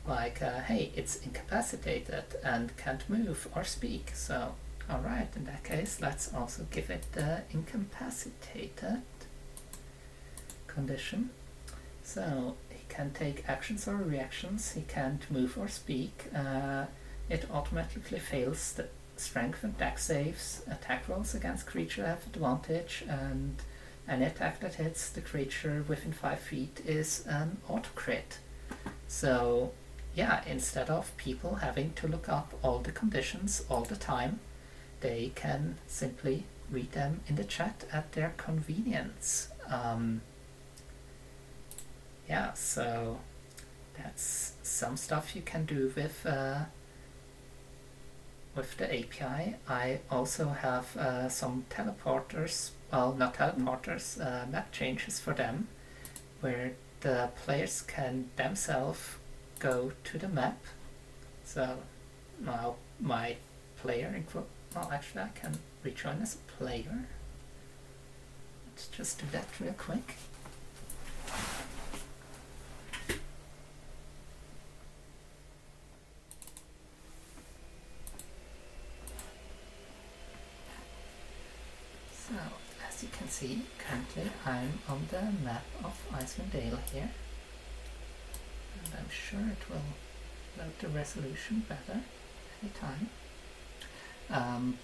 Like, hey, it's incapacitated and can't move or speak. So, alright, in that case, let's also give it the incapacitated condition. So, he can take actions or reactions, he can't move or speak. It automatically fails the strength and dex saves, attack rolls against creature have advantage, and any attack that hits the creature within 5 feet is an auto crit. So yeah, instead of people having to look up all the conditions all the time, they can simply read them in the chat at their convenience. Yeah, so that's some stuff you can do with the API. I also have some teleporters, well, not teleporters, map changes for them, where the players can themselves go to the map. So now my player, well, actually I can rejoin as a player. Let's just do that real quick. So, as you can see, currently I'm on the map of Icewind Dale here, and I'm sure it will load the resolution better anytime.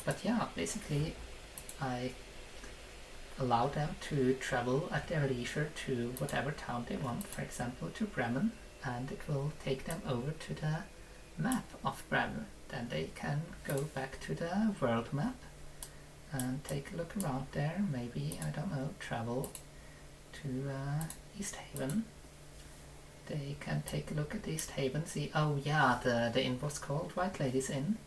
But yeah, basically I allow them to travel at their leisure to whatever town they want, for example to Bremen, and it will take them over to the map of Bremen. Then they can go back to the world map and take a look around there, maybe, I don't know, travel to East Haven. They can take a look at East Haven, see, oh yeah, the inn was called White Lady's Inn,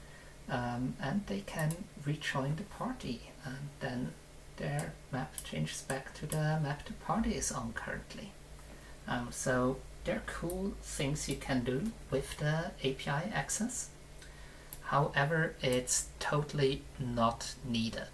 and they can rejoin the party, and then their map changes back to the map the party is on currently. So there are cool things you can do with the API access. However, it's totally not needed.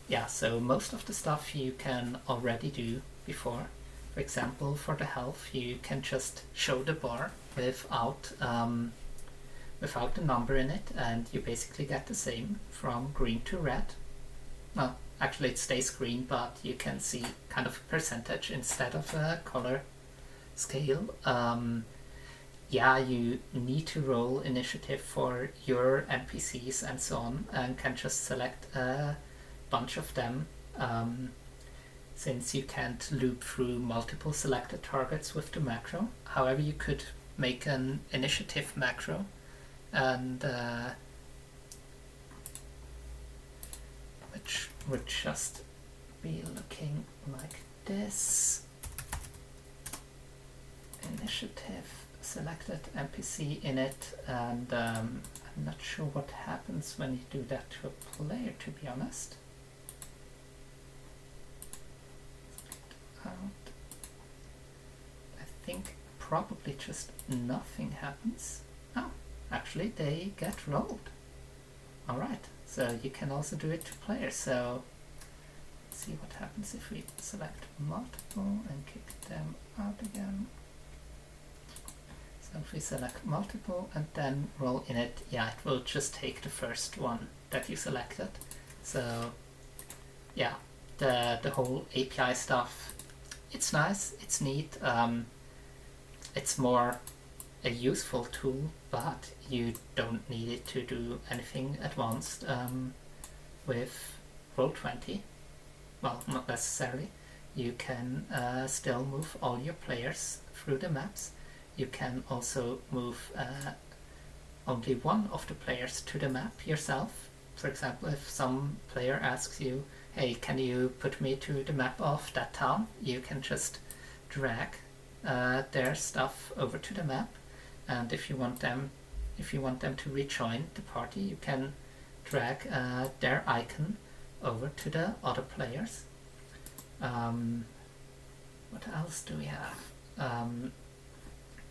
Yeah, so most of the stuff you can already do before. For example, for the health, you can just show the bar without the number in it, and you basically get the same from green to red. Well, actually it stays green, but you can see kind of a percentage instead of a color scale. Yeah, you need to roll initiative for your NPCs and so on, and can just select a bunch of them, since you can't loop through multiple selected targets with the macro. However, you could make an initiative macro, and which would just be looking like this. Initiative, selected NPC in it, and I'm not sure what happens when you do that to a player, to be honest. Out. I think probably just nothing happens. Oh, actually they get rolled. Alright, so you can also do it to players. So let's see what happens if we select multiple and kick them out again. So if we select multiple and then roll in it, yeah, it will just take the first one that you selected. So yeah, the whole API stuff, it's nice, it's neat, it's more a useful tool, but you don't need it to do anything advanced with Roll20. Well, not necessarily. You can still move all your players through the maps. You can also move only one of the players to the map yourself. For example, if some player asks you, hey, can you put me to the map of that town? You can just drag their stuff over to the map, and if you want them to rejoin the party, you can drag their icon over to the other players. What else do we have?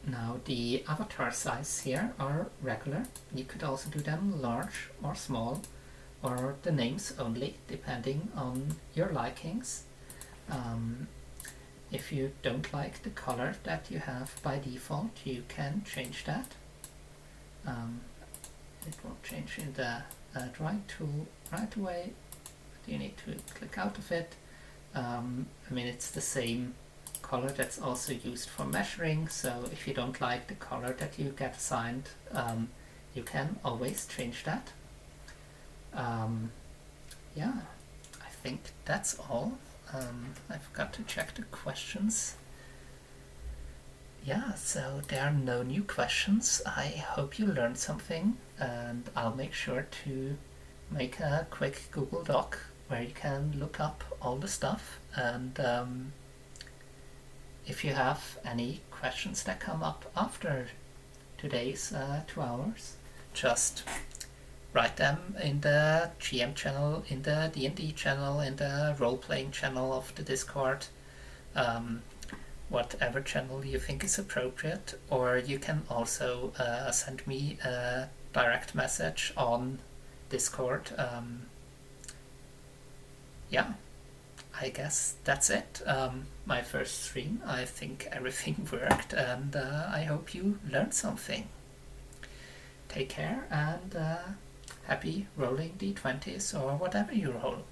Now the avatar size here are regular. You could also do them large or small, or the names only, depending on your likings. If you don't like the color that you have by default, you can change that. It won't change in the drawing tool right away, but you need to click out of it. I mean, it's the same color that's also used for measuring, so if you don't like the color that you get assigned, you can always change that. Yeah, I think that's all. I forgot to check the questions. Yeah, so there are no new questions. I hope you learned something, and I'll make sure to make a quick Google Doc where you can look up all the stuff, and if you have any questions that come up after today's 2 hours, just write them in the GM channel, in the D&D channel, in the role-playing channel of the Discord, whatever channel you think is appropriate, or you can also send me a direct message on Discord. Yeah, I guess that's it. My first stream, I think everything worked, and I hope you learned something. Take care, and happy rolling d20s or whatever you roll.